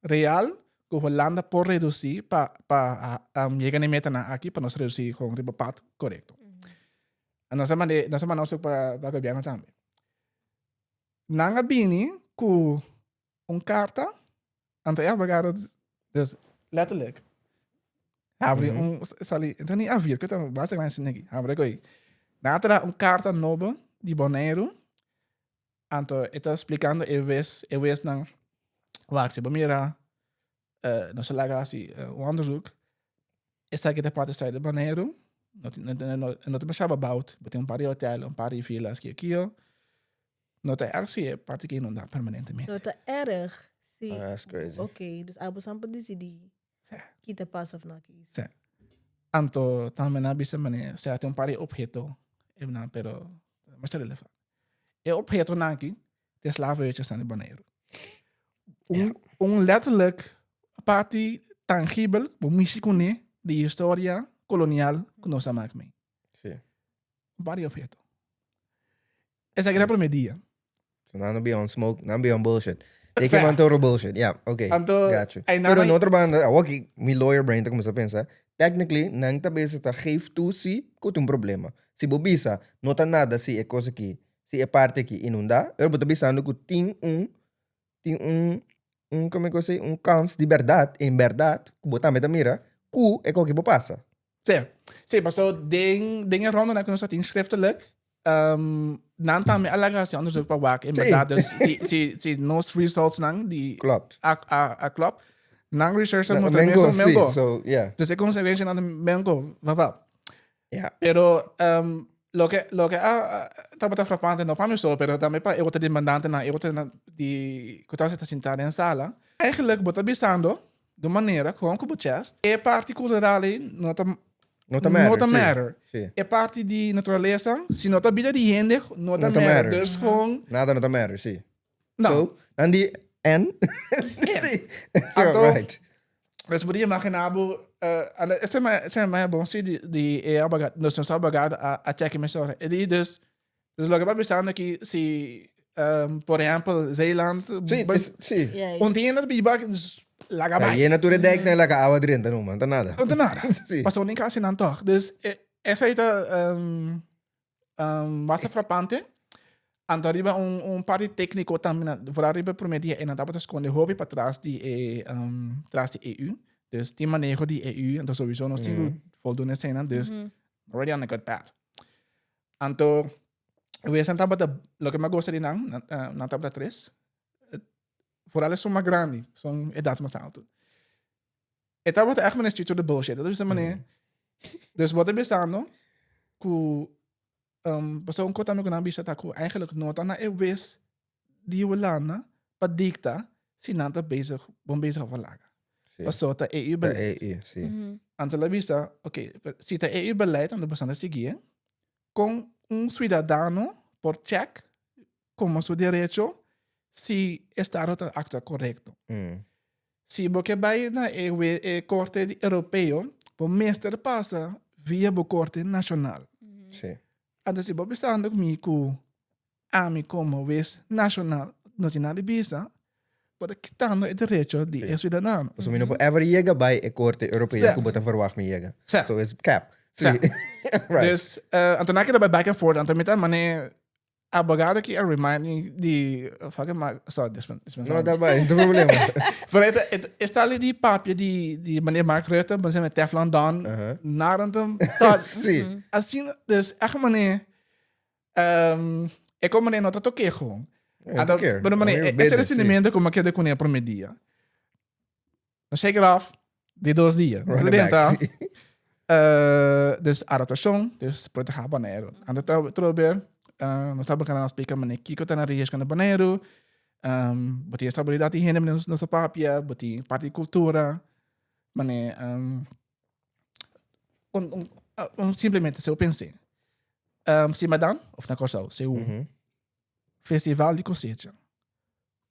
real que o Holanda pode reduzir para chegar na meta aqui para nós reduzir com o ribapato correto. Nós vamos para o governo também. Nanga bini com carta, então é agora dus letterlijk. Hebben we então nem havia, que eu basta mais aqui. Hebben we nada carta nova de Bonaire. Então está explicando e vez não wacht se bemira no se laga assim onderzoek. Essa aqui da parte está de Bonaire. Não te pensava about, tem paar hotel, paar villas aqui. Não te erg zie parte que não dá permanentemente. Não te erg. Sim. That's crazy. Ok, dus abo sampa decidi. Kita pas of na kis. Sim. Anto também na bisa mane, se tem paar opheto, pero mas tá relevante. Opheto na aqui, te slavenhuisjes staan in Bonaire. Letterlijk parte tangibel, bo missie de historia colonial que nós amamos mee. Sim. Paar opheto. Essa é a primeira dia. So não be on smoke, não be on bullshit. Ik heb een total bullshit. Ja, oké. Got you. Pero en otra banda, aquí mi lawyer brain te comienza a pensar, technically, nang ta besa ta geef toe si kot un problema. Si bobisa, no ta nada si e cosa ki, si e parte ki inunda, er bota bisando que tem como é que eu sei, kans de verdade, em verdade, que botar meta mira, ku e koki bo passa. Sim, maar zo dingen ronden dan kunnen we dat schriftelijk. Dan dan met alle gratie onderzoek para waak. Inderdaad, dus si nos results nang die Klopt. Klopt. Nang research Na, moet mengo, meestal mengo. Sí, so, yeah. Dus ik kon zeggen aan de mengo, wat. Ja. Pero lo que estaba frappante no para mí so, pero también para eu te demandante na eu te die kota se sentar en sala. Eigenlijk bota bisando de maneira como que chest é particularly Nota matter. Sí. É parte de natureza, se nota vida de gente, nota matter. Dus gewoon Nada nota matter, sí. No. So, dan die en. Yeah. Sí. Anto, Right. Mas podia imaginabo, essa é mais bom se de abogado, nós somos abogado a check emissora. E dus logo para pensando que se, por exemplo, Zeeland, Sí. um dia na biba, lagabai. Aí é natural dek na laka awa drin, tanong man, tanada. Não tem nada. Sim. Passou nem kasi não toch. Dus essa aí tá bastante frappante. Então, arriba parte técnico também, voor arriba promedia en dat is gewoon de hobby para trás die EU. Dus die manejo die EU, então sowieso nog steeds voldoende zijn, dus already on a good path. Então, we zijn tabata, lo que me gusta de na tabla 3, vooral is zo'n grande, zo'n edad mais alto. Het tabata echt een studio de bullshit, dat is de manier. Dus wat er bestaat, basta un kota no kana bisa taku eigenlijk nota na wis die we landen pa dicta sinanta bezig verlagen. Basta ta EU beleid. EU, sí. Ante la vista, okay, si ta EU beleid ando bastante seguir con un ciudadano por check como su derecho si está rota acta correcto. Si porque vai na corte europeo, po meester passa via bo corte nacional. Sí. Então, se você está andando comigo, como vez nacional, não tem nada de visa, pode quitando o direito de cidadão. So, mino po ever llega bij een korte Europese kubota verwacht me llega. So, is cap. Sí. Right. Dus, então, na que back and forth, então, met mané, abogado que remind me de, sorry, No, daarbij, geen probleem. Vooruit, is daar die papje die meneer Mark Rutte, maar zijn met Teflon dan, naar een tot. Sí. Assim, dus echt meneer, ik kom meneer not tot oké gewoon. Maar meneer, esse recenimento como que de kunha promedia. Dan zeker af, die 2 dias. Dus adaptação, dus proteger banheiro. En dat probeer. Nós estamos canal explica meneer Kiko tá na reis com banheiro. Botia estabilidade hiene nossa papia, botia parte de cultura. Meneer, simplesmente se eu pensei. Se madan, of na coisa, se o festival de cosecha.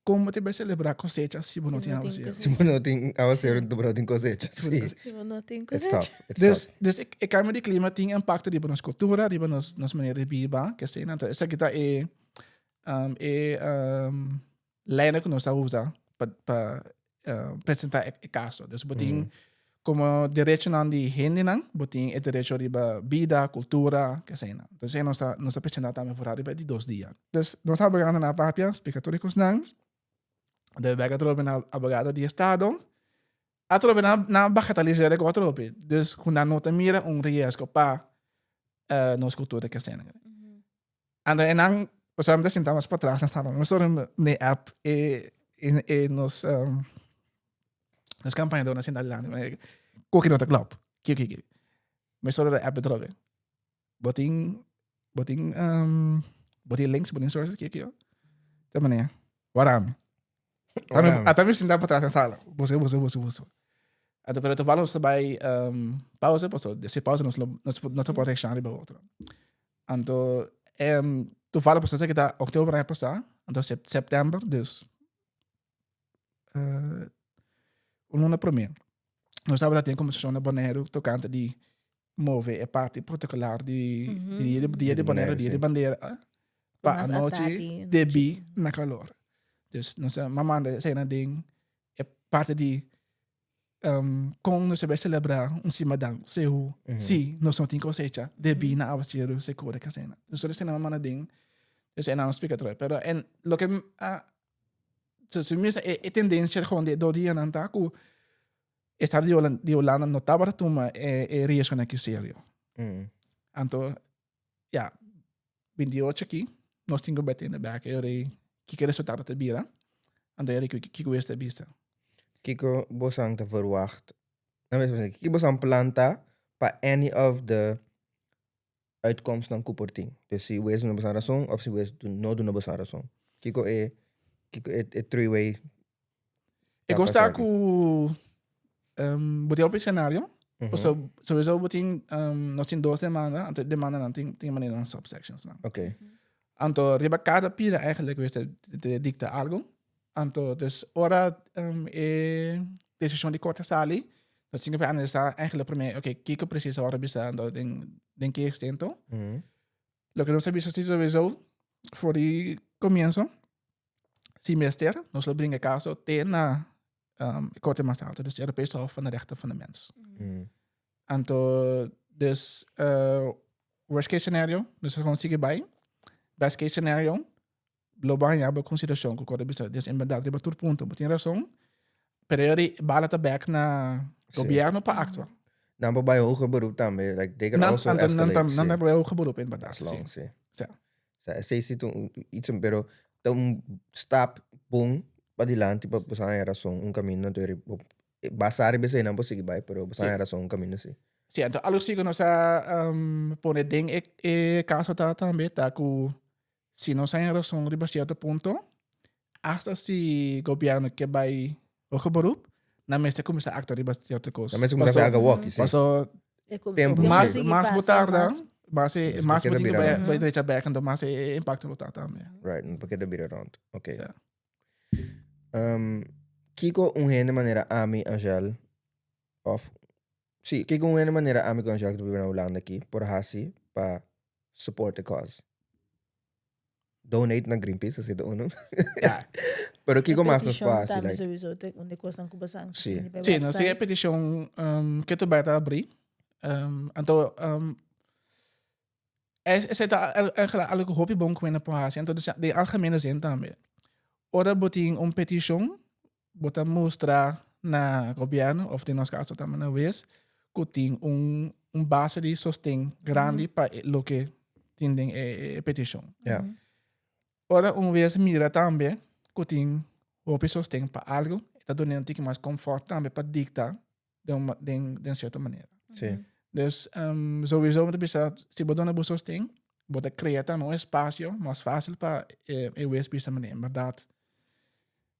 Como te vai celebrar cosecha se você não tem algo? Se você não tem algo certo, tu não tem cosecha. Sí. Se we not in It's tough. Dus ik kan me die clima tem impacto die nos cultura, die nos manier de biba, que sei, então essa aqui tá lijnen que nós usa para apresentar o caso. Dus botin como direito não de gente não, botin o direito de vida, cultura, que sei não. Dus nós apresentar também por aí de 2 dias. Dus nós estamos pegando na papia, explicatóricos não. De weg trobe na abogado de estado. A trobe na bagatelizar o trobe. Dus quando nota mira riesgo para nos cultura que cena. And then o sea, me sentamos para atrás, estamos nosotros ne app nos campaña de una cinta land. Coque nota club. Kiki. Me solo de app trobe. Botin links, botin sources kiki. De manier. Waarom? Até me sentar para trás na sala. Você. Até pero tu falamos também pausa, passou. Desse pausa nós podemos reaccionar de outro. Então, tu fala para você que tá outubro vai passar, então setembro, dus não para mim. Nós sabemos que tem como se na Bonaire tocante de mover a parte particular de Bonaire, de bandeira, para a noite de na calor. Dus mamãe zei een ding, parte de como nós vai celebrar cimadão, se nós não tem cosecha, debi na avastiro se cura casena. Dus dat is een mamãe ding, dus een ander spreker terug. Pero en lo que se misa é tendência gewoon de do dia nan taku estar de Holanda notava tuma risco na que sério. Então, ja, 28 aqui, nós temos bete in de back, kijk resultaten te bieden. En dan kijk hoe is het beste. Kiko bosang te verwacht. Kiko bosang planta pa any of the uitkomsten ng Kuperting. Dus si wees na basa razón of si wees no do na basa razón. Kiko e 3-way. Ik was daar ku buti op scenario. So sowieso buti nos tin 2 demanda, ante demanda nan ting maneira nan subsections na. Okay. Anto riba cada eigenlijk wist de dicta algo. Anto dus ora decisión de corte sali. Então, tinha que analisar eigenlijk primeiro, ok, que precisa agora bisa então den que extento. Lo que nós sabemos é sowieso voor die comienzo semester, nós lo brengen caso na Corte mais alta, dus de Europese Hof van de Rechten van de Mens. Então, dus worst case scenario, dus gewoon sigue bij. Best case scenario, global ja, bij consideração que o Corte bisa, dus in verdade, riba tur punto, mas tem razão. Pero ele bala back na governo para actuar. Dan bij hoger beroep também, like they can also Não escalate. é o geberoep in verdade. As long, sim. Ja. Sei se tu iets pero stop boom padilan tipo pasan razón caminho de basar be não possível vai pero pasan razón caminho sim. Sim, então algo sigo nós pone ding caso tá também tá que se não sai razão riba certo ponto hasta se governo que vai o geberoep na mesa começa a actuar riba certo coisa. Na mesa começa a walk, sim. Passou tempo mas botinho vai direita back então mas impacto lutar também. Right, porque de bit around. Okay. Ja. Kiko de maneira ami Angel of Kiko de maneira ami com Angel que vive na Holanda aqui por hasi para support the cause. Donate na Greenpeace, assim, uno. Ja. Pero Kiko mais nos faz, like. like. Sowieso, onde costam kubasang. Sim, não sei a petição que tu vai abrir. Então, essa é algo hobby bom com a porrada. Então, de algemene zin também. Ora botin petição, bota mostrar na governo of de nosso caso também na vez, que tem base de sostém grande para lo que tem petição. Yeah. Ora vez mira também que tem hobby sostém para algo, está dando um pouco mais conforto também para dictar de certa maneira. Sim. Dus sowieso moet bisa se botar na busca tem, bota criar um espaço mais fácil para eu bisa maneira, verdade.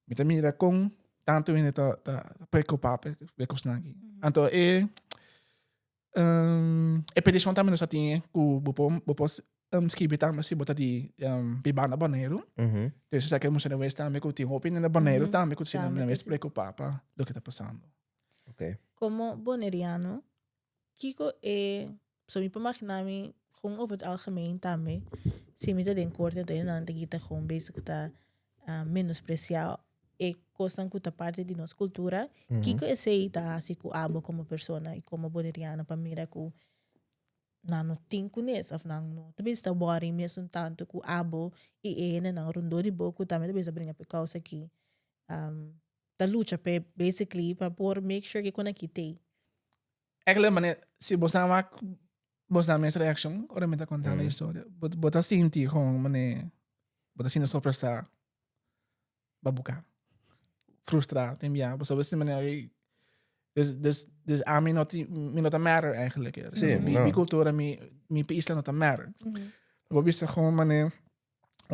Me também mira com tanto ainda tá preocupado com isso aqui. Então petição também nós tem que bopos escrever também se botar de bibana banheiro. Dus se que você não vai também que tem opinião na banheiro também que você não vai se preocupar para do que está passando. Okay. Como boneriano Kiko so mi pamaginami gewoon over het algemeen daarmee. Zie je dat in kort en dan denk ik dat gewoon bezig dat menospreciar costan kuta parte de nossa cultura. Kiko aceita assim ku abo como persona e como boneriana para mira ku nano tinkunes of nano também está boring mesmo tanto ku abo e na rundo de boco também também brinca por causa que da luta pe basically para por make sure que quando aqui tem Eigenlijk, meneer, se você não minha reação, ora me tá contando a história. Bota sentir gewoon, meneer, bota sentir só prestar, babucar, frustrado, tem já. Você meneer, dus a mim não matter eigenlijk. Sim, minha cultura, minha isla não matter. Eu viste gewoon, meneer,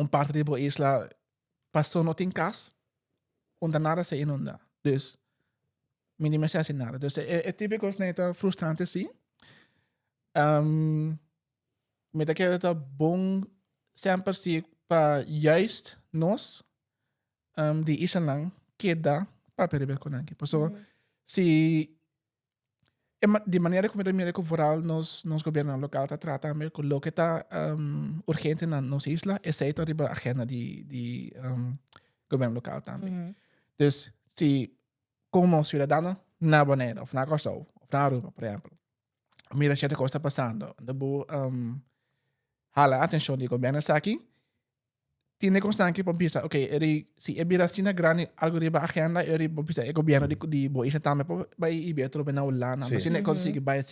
parte de isla passou não tem casa, onde nada se inunda. Dus minimum nada. Dus het típico is net frustrante sim. Met aquele dat bom sempre zie para juist nós die is lang queda para perder com aqui. Por isso se de maneira como também que vooral nos governo local tá trata também com o que tá urgente na nossa isla é certo a agenda de governo local também. Dus se como cidadano na banheira, of na Costa, of na Aruba, por exemplo. Mira certa coisa passando. Depois, hala atenção do governo está aqui. Tiene constante para pensar, ok, se é bira sina grande algo de agenda, ele para pensar, o governo de boa isso também vai ir trobe na Holanda, mas se não consegue vai.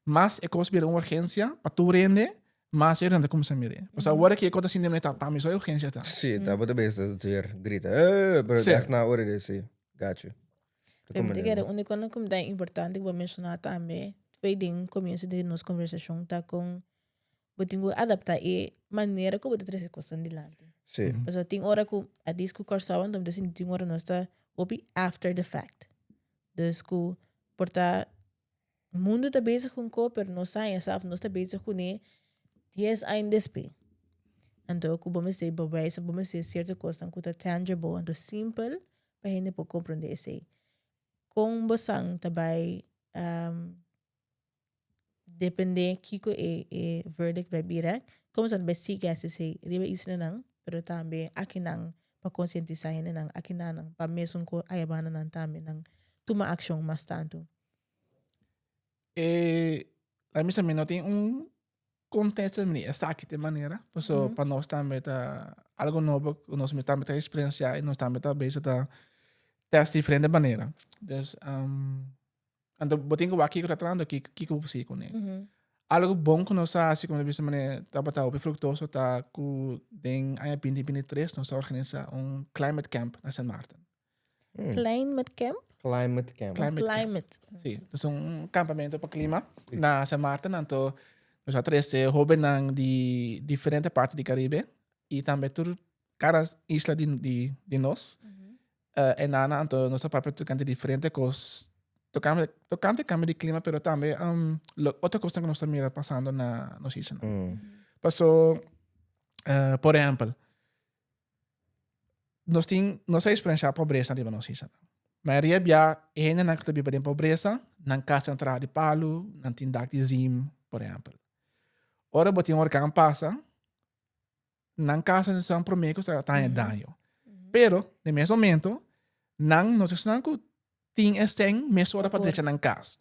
Mas é coisa bira uma urgência para tu rende, mas é rende como se mire. Mas agora que é coisa assim de não tá, mas é urgência tá. Sim, tá bom também isso grita. Pero that's not what it is, sim. Got you. O único que é importante que mencionar também, foi de começo de nossa conversação tá com botingo adaptar a maneira como você se costa de lado. Sim. Mas tem hora que a disco corsavam, então assim tem hora nós tá opi after the fact. Dus que porta mundo tá bezig com co, pero nós tá essa nós tá bezig com né 10 anos depois. Então que vamos ser bewijs, vamos ser certa coisa que tá tangible, então simple para gente poder compreender isso. kung bosang tabay depende kiko verdict by bira kung saan ba siga si di ba isna nang pero tambe akinang pa-conscientizahin na nang akinang pamesong ko ayabanan ng tambe ng tuma-aksyong mas tanto. La misa tem contexto de sakit de maneira, so para nós também tá algo novo, nós também tá experienciar e nós também tá bem tá teste diferente maneira. Dus ando botin ko aqui ko tratando aqui que ko possível né. Algo bom que nós assim como vista maneira tá bota o fructoso tá com den aí pindi 3 nós organiza climate camp na San Martin. Climate camp? Climate camp. Climate. Sim, então campamento para clima na San Martin, então nós atrás hobby nang di diferente parte do Caribe e também tur cada isla de nós. E nana então nós papel tocante diferente coisas tocante cambio de clima, pero também outra coisa que nós estamos passando na nossa isla. Passou, por exemplo, nós temos experiência pobreza na nossa isla. Maria bia ene nang tabi ba din pobreza, nang casa entrada de Palu, nang tindak de Zim, por exemplo. Ora botin orkan passa, nang casa de São Promeco está em daño. Pero, de mesmo momento, nang nós não tem esse mesmo hora para deixar nang casa.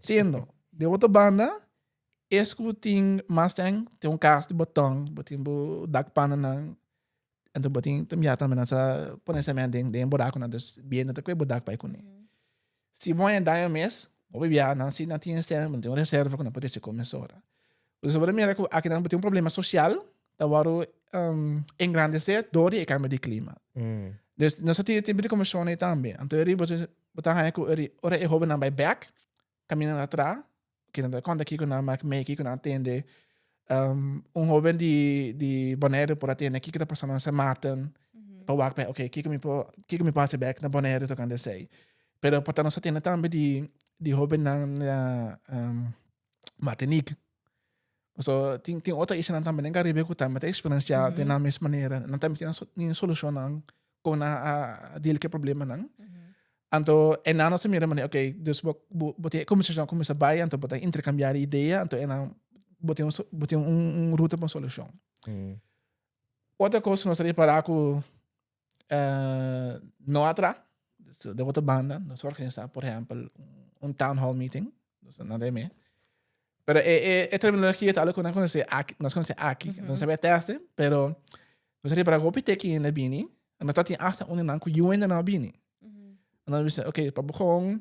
Sendo, de outra banda, esco tem mais tem casa de botão, botin bo dak pana nang então botin também também nessa ponensamento de buraco na dos bem na que buraco vai com ele. Se bom é daí mês, ou bebia não se não tinha reserva quando pode ser começar. O sobre mim é que aqui não tem problema social, tá varo engrandecer dor e cambio de clima. Dus nós temos tempo de começar aí também. Então ele botar aí que ora é hobby não vai back, caminhando atrás, que não conta aqui com não make aqui com não atende. Jovem de Bonaire por atender aqui que está passando na San Martin para o ok, que me passa back na Bonaire to can say. Pero por nós atender também de jovem na Martinique. So tem outra isla também em Caribe que também tem experiência de na mesma maneira, não também tem solução com a deal que problema não. Então é na nossa maneira, ok, dus botar conversação começa bem, então botar intercambiar ideia, então é na botei ruta para solução. Outra coisa que nós temos para com não atrás, de outra banda, nós organizamos, por exemplo, town hall meeting, nada é pero é terminologia tal que nós conhecemos aqui, nós sabemos teste, pero nós temos para golpear aqui na Bini, nós temos hasta não com UN na Bini. Nós dizemos, ok, para bom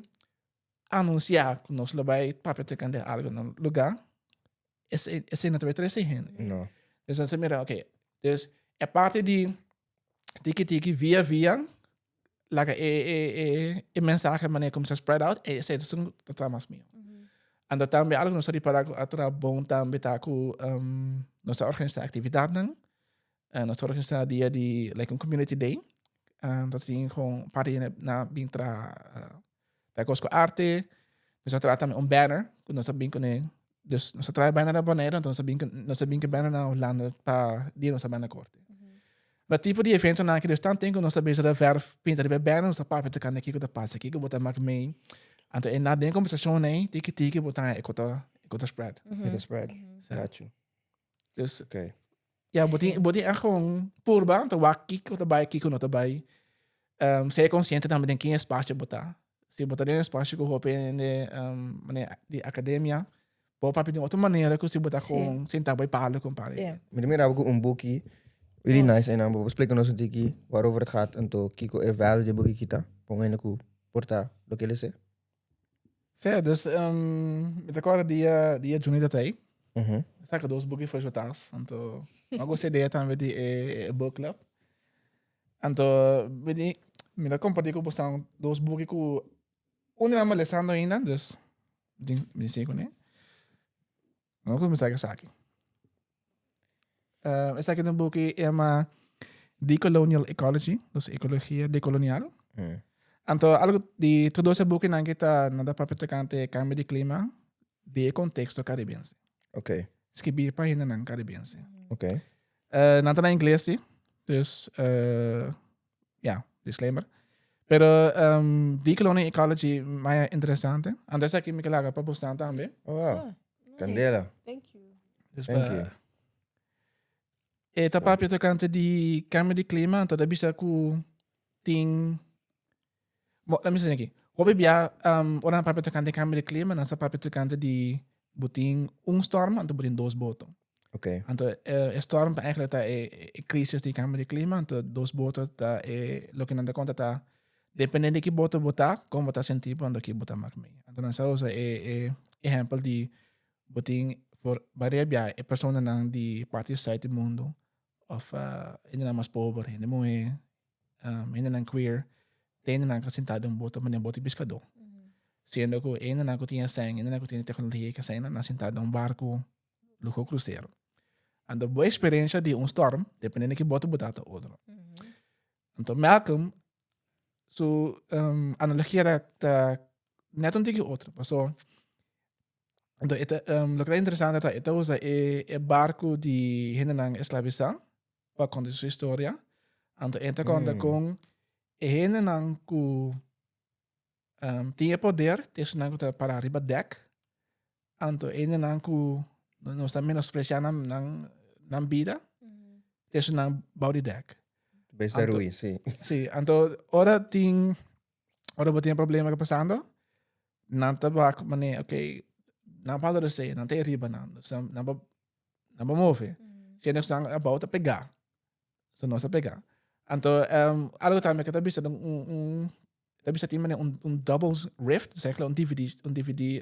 anunciar que nós vai para ter algo no lugar. Esse não vai trazer gente. No. Dus dan zeg je, oké. Dus é parte de que via like a mensagem maneira como se spread out é isso então tá mais meu. Ando também algo nós para atra bom também tá com nós organizar atividade não. Nós organizar dia de like community day. Dat tem com parte na bintra da coisa arte. Nós também banner que nós bem com dus nós trabalhamos na Bonaire, então nós sabemos que bem na Holanda para dia nós sabemos na corte. Mas tipo de evento na que nós tem que nós sabemos da verf pintar de bem nós para te can aqui que passa aqui que botar mais meio. Então é na den conversação né, tiki botar ekota spread. Ekota spread. Got you. Dus okay. Ja, botin echt gewoon purba, então aqui que eu vai aqui que eu não vai. Ser consciente também de quem é espaço botar. Se botar dentro espaço que eu vou de academia pode papi de outra maneira que você botar com sentar bij palen com palen. Met meer hebben we een boekje, really nice en dan we spreken ons een tikkie waarover het gaat en to kiko e value de boekje kita, pongen ku porta lo que lese. Sim, dus met agora dia Juni dat aí. Saca dos boekjes voor zotas, então eu gostei de também de book club. Então me compartilho com você dos boekjes que não me lesando ainda, dus me sigo né. Vamos começar com isso aqui. Esse aqui no book é uma Decolonial Ecology, dus ecologia decolonial. Então, algo de todo esse book não está nada para peticante cambio de clima de contexto caribense. Ok. Escrever página não caribense. Ok. Não está na inglês, dus disclaimer. Pero decolonial ecology mais interessante. Antes aqui me calaga para postar também. Oh, wow. Candela. Thank you. Dus Thank you. Eta papi to kante di Câmara de Clima, então da bisa ku ting. Let me say aqui. Hobi bia orang papi to kante Câmara de Clima, nasa papi to kante di buting storm, então buting 2 boten. Oké. Então storm eigenlijk ta crisis di Câmara de Clima, então 2 boten ta looking aan de conta ta dependendo de que boten botar, como botar sentido quando que botar mak mee. Então nasa usa exemplo di buting voor Maria bia persona nang di party society mundo of hindi na mas pobre, hindi mo hindi nang queer, hindi nang kasintado ang boto man yung boto biskado. Siendo ko, hindi na ko tinha sang, hindi na ko tinha teknolohiya kasi na nasintado ang barco, lujo cruzeiro. Ando boa experiência de storm, dependendo que boto botar to outro. Então Malcolm, so analogia da net um tiki outro, passou. Então lo que é interessante é que usa barco de hindi nang esclavizar, para contar sua história. Então entra conta com hindi nang ku tinha poder, isso nang ku para arriba deck. Então hindi nang ku não está menospreciando nang vida, isso nang body deck. Best da Rui, sim. Sim, então ora tem problema que passando, não tá barco, mas ok. Não pode ser, não tem riba não ba move. Se nós estamos about a pegar. So nós a pegar. Então, algo também que tá bisa tem double rift, zeg maar DVD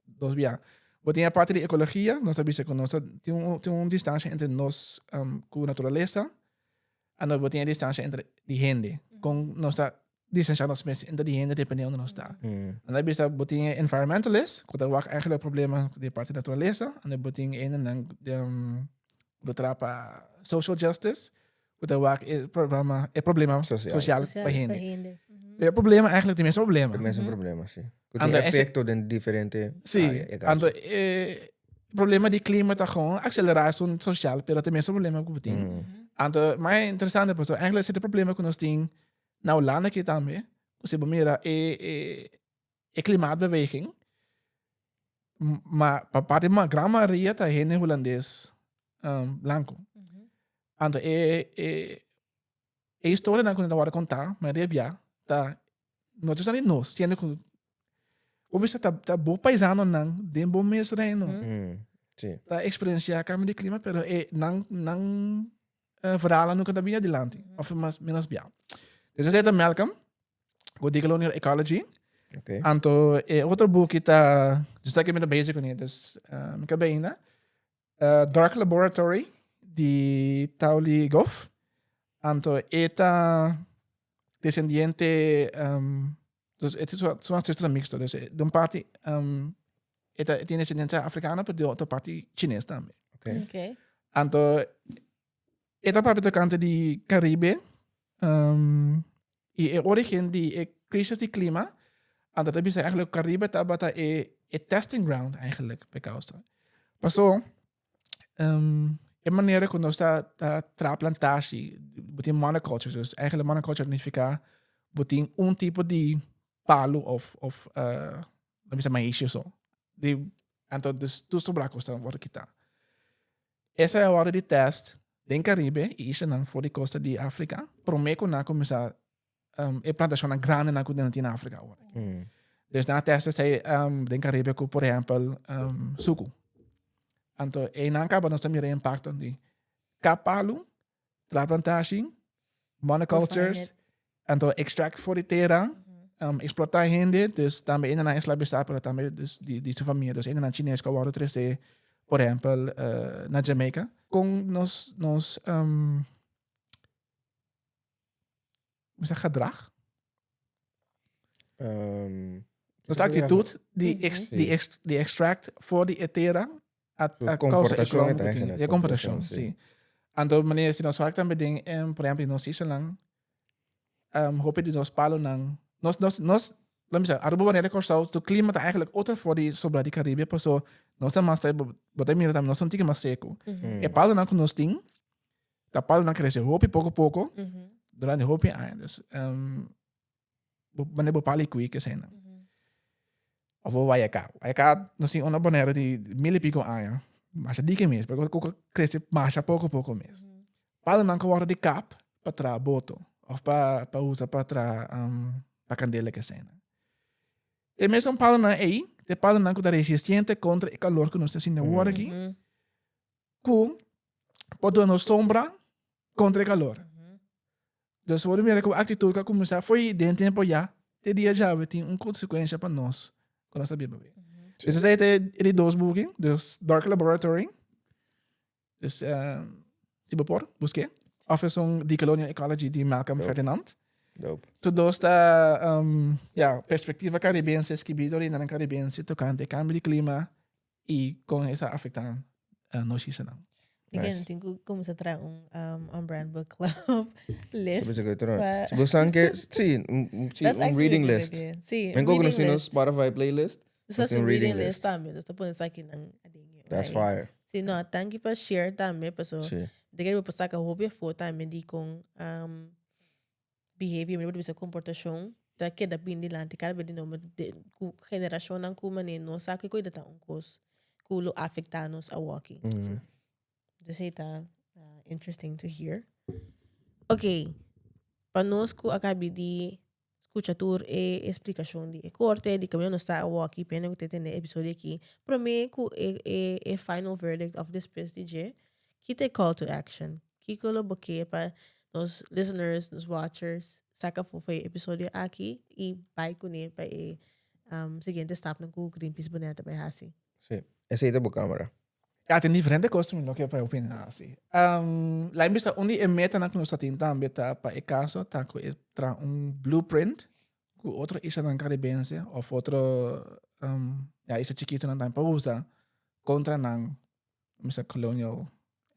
dos via. Wat in a parte de ecologia, nós bisa com nós tem distância entre nós com natureza, e nós tem distância entre de gente. Com nossa distância nós mesmos entre de gente dependendo onde nós está. En dan bisa boting environmentalist, que wacht eigenlijk problemen de parte natureza, en dan boting en de trapa social justice, que wacht problema social bij gente. De problema eigenlijk de meeste problemen. De meeste problemen, sim. Tem efeito de diferente. Sim. Ando problema de clima tá gewoon acceleratie social, pero de meeste problemen que boting. Ando mais interessante porque eigenlijk zit de problemen que nós tem nou landen aqui também. Você mira klimaatbeweging. Maar parte ma gran maioria tá hene holandês blanco. Então história não quando contar, mas rebia tá nós estamos nós, tendo com o bisa tá bom paisano não, dem bom mês reino. Sim. Tá experienciar cambio de clima, pero não verhalen nunca da bia adiante. Of menos bia. Dus dat is het Malcolm. Voor decolonial ecology. Okay. Anto outro book kita just like met bezig con dus mekabeina Dark Laboratory di Tauli Goff. Anto eta descendiente dus het is zo'n soort mixto dus de een party eta tiene descendencia africana per de otra party Chinees también. Okay. Anto eta parte tocante di Caribe. E origin die crisis die klima, en dat is eigenlijk Caribe tabata testing ground eigenlijk bij causa. Maar zo, in manier quando sta tra plantatie, botin monoculture, dus eigenlijk monoculture significa botin un tipo di palo of let me say maíz zo. Die anto dus tu sobraco staan worden kita. Essa é a hora de teste. Den Caribe, e isso não for de costa de África, prometo na começar plantação na grande na continente na África. Dus na testa sei den Caribe com, por exemplo, suco. Então, e na acaba nós também impacto de capalo, tra plantagem, monocultures, então extract for de terra, explotar gente, dus também ainda na esclavizar, pero também dus de sua família, dus ainda na Chinês que agora trazer, por exemplo, na Jamaica. Com nos gedrag. Nos atitude die extract voor die etera a comportação eigenlijk. De comportação, sim. Então, manier se nós fazemos também ding, por exemplo, nós isso lang, hoop de nós palo nang, nós, laat me zeggen, arbo wanneer ik zou, het klimaat eigenlijk ouder voor die sobra die Caribe, pas zo, nós estamos mais botar mira também nós estamos mais seco. E palo nang nós ting, da palo nang cresce hoop pouco pouco, durante de hoop aan. Dus wanneer bepaalde kwijt zijn. Of waar je kan. Je kan nog zien onder Bonaire die milipico aan. Maar ze dikke mis. Maar ook krijg maar ze poco mis. Palen dan worden die kap patra boto of pa usa patra pa candele que zijn. E mesmo palen na te palen na da resistente contra o calor que nós assim na hora aqui. Com pode no sombra contra o calor. Dus worden meer com atitude que começar foi dentro tempo já. Te dia já tem consequência para nós. Quando nós sabemos bem. Dus zij het doos boeking, dus Dark Laboratory. Dus si bepor, busque. Of is een decolonial ecology die Malcolm Ferdinand. Dope. Todo esta perspectiva caribense escribidora na caribense tocante cambio de clima e com essa afetando nós isso não. Again, tengo como se trae un brand book club list. Se buscan que sí, un reading list. Sí, Me encontro en Spotify playlist. Eso es un reading list también. Esto pones aquí en That's fire. Sí, no, thank you for share también, pues Sí. de que pasar que hobby foto también di con behavior, me bisa comportação da que da bindi lanti cara bindi no de generação nan kuma ne no sa que cuida ta un cos culo afectanos a walking. This is interesting to hear. Okay. Panosco acabei de escuchar tour e explicação de corte de como não está a walking pena que tem episódio aqui. Para mim é final verdict of this piece DJ. Que te call to action. Que colo boque para nos listeners, nos watchers, saca foi episódio aqui e vai com ele para seguinte step na com Greenpeace Bonaire também assim. Sí. Essa aí é boa câmera. Ja, tem diferente costumes lo que para opinar assim. Lá em vista onde é meta na que nós temos também tá para o caso tá com tra blueprint com outro isso na caribense ou outro isso chiquito na para usar contra na colonial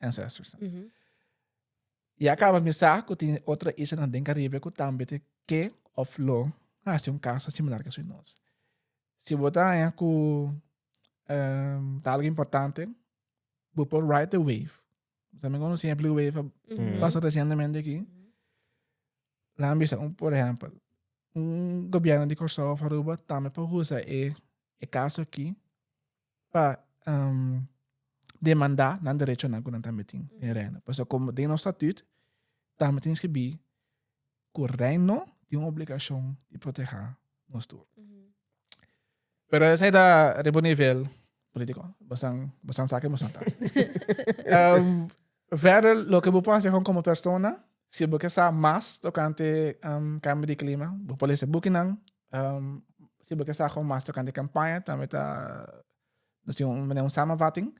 ancestors. E acaba me saco tem outra isso na Caribe que também que of law assim um caso similar que nós. Se botar aí com algo importante por ride the wave. Também conheci a Blue Wave passa recentemente aqui. Lá em por exemplo, governo de Kosovo Aruba também para usar e caso aqui para demandar na direito na quando também tem reino. Pois como tem no estatuto também tem que be que o reino tem uma obrigação de proteger nós todos. Pero essa é da nível político, bastante saque, bastante. Verder, lo que você fazer como pessoa, se você sabe mais tocante cambio de clima, você pode ser booking, se você sabe mais tocante campanha, também tá, nós temos uma samenvatting.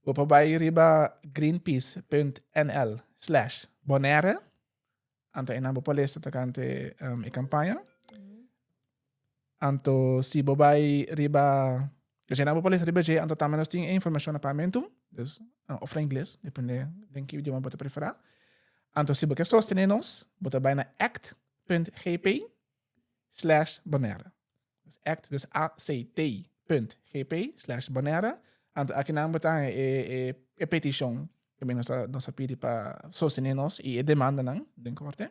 Você pode ir para greenpeace.nl/Bonaire, anto ina você pode ser tocante a campanha. Anto se você vai ir para kasi na po pala sa riba anto tama nós tem informação na pamento, dus ofra inglês, depende de que idioma você preferar. Anto se você sostener nós, você vai na act.gp/Bonaire. Dus act, dus act.gp/Bonaire. Anto aqui na bota é petição que nós pedi para sostener nós e demanda não, den corte.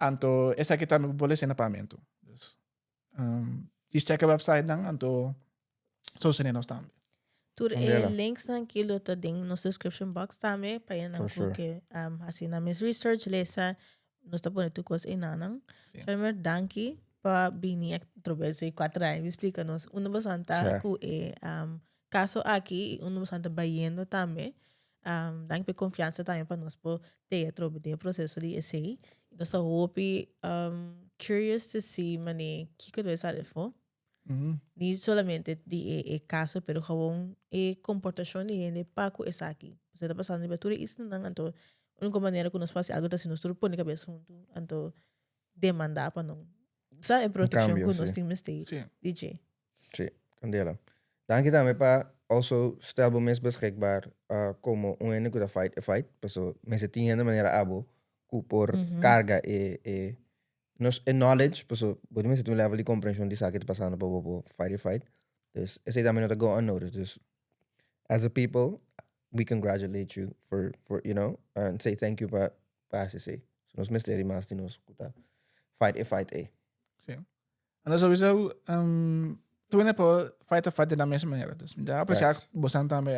Anto essa aqui também pode ser na pamento. Dus check a website não, anto so nós também. Tur links naquilo tá dentro no description box também para ir não porque assim na minha research lesa nós tá pondo tudo coisa inanang. Primeiro danke para bini através de 4 anos explica-nos uma bastante com caso aqui uma bastante bayendo também. Danke por confiança também para nós por ter através do processo de essay. Então só hope curious to see mane que coisa sabe for. Ni solamente de caso, pero gewoon comportação de ele para com essa aqui. Você está passando de abertura isso não então uma maneira que nós faz algo assim nós tudo põe na cabeça junto, então demandar para não. Essa é proteção que nós temos DJ. Sim, candela. Dank je daarmee para also stel mes beschikbaar como un ene que fight, paso mensen tienen de manera abo por carga nos knowledge, pues podemos tener un level de comprensión de saque pasando por fight. Dus ese también no go unnoticed. Dus as a people, we congratulate you for you know and say thank you para ese. Nos mysterie mas die nos kuta. Fight A. Sim. En dan sowieso, toen heb je fight de la misma manera. Dus daar apreciar Facts. bosan também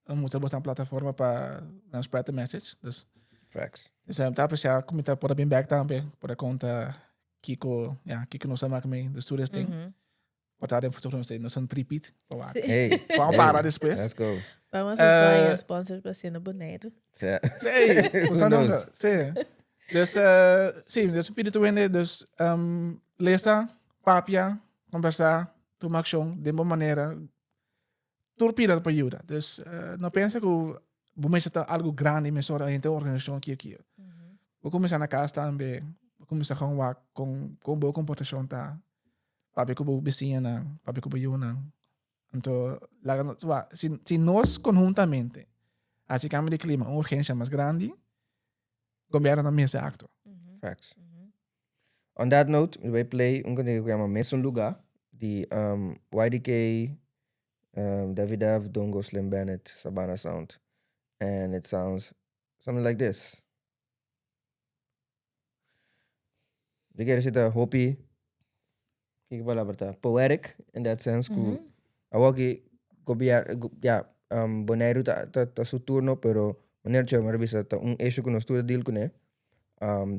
muita bosan plataforma para spread the message. Dus Facts. tá apreciar como tá por bem back também, por conta Kiko não sabe mais também dos tours tem. Botar em futuro não sei, não são tripit, para Hey. Vamos parar depois. Let's go. Vamos a sponsor para ser no boneiro. Yeah. Sim, Who knows? sim. Dus, sim, dus espírito vende, dus leesa, papia, conversar, tomar ação de uma maneira torpida para ajuda. Dus, não pensa que o momento está algo grande, mas só a gente organização aqui. Vou começar na casa também, vou começar com boa comportação tá. Papi ko bisina, papi ko yuna. Então, se nós conjuntamente assim cambio de clima, uma urgência mais grande, governo não me acto. Facts. On that note, we play un cantigo que llama Mes un Lugar, die YDK, Davidev, Dongo, Slim Bennett, Sabana Sound. And it sounds something like this. De quer zitten hoppy, kijk wel poetic in that sense. Awaki Bonaire ta su turno, pero wanneer je maar bisa ta un issue kuno studio deal kune.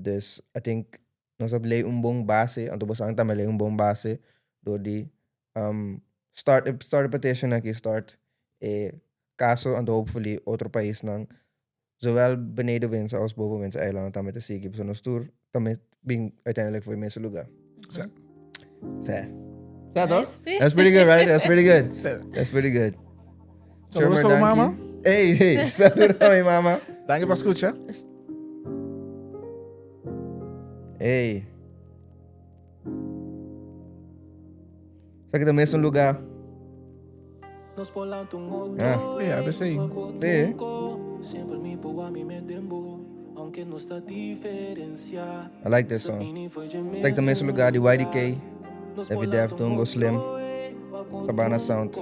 Dus I think nós lei bom base, anto bosang também lei bom base door die start a petition aqui start caso anto hopefully outro país nang zowel beneden winst als boven winst eilanden também te zien. So nós tour também bing uiteindelijk voor mensen lugar. Zo. Nice. That's pretty good, right? That's pretty good. That's pretty good. Saludos para mama. Hey, saludos a mi mama. Danke por escuchar. Hey. Sabe que também é um lugar. Ja, we zien. É. I like this song. Like também é um lugar de YDK, Davidev, Dongo, Slim, Sabana Sound.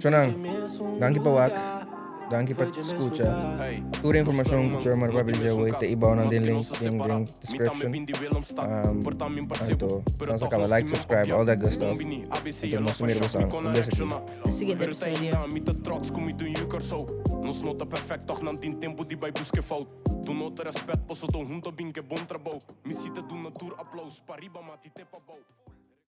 Chonang, danke pa wak. Danke pa escucha. Toda informação que eu mar para ver hoje te iba na link in description. Então, nós acaba like, subscribe, all that good stuff. Então, nós miramos aan. The seguinte episódio. Nos nota perfect, toch nan din tempo die bij busque fout. Toen nota respect, posso do junto bin que bom trabalho. Me cita do natur applaus, pariba mati te pa bau.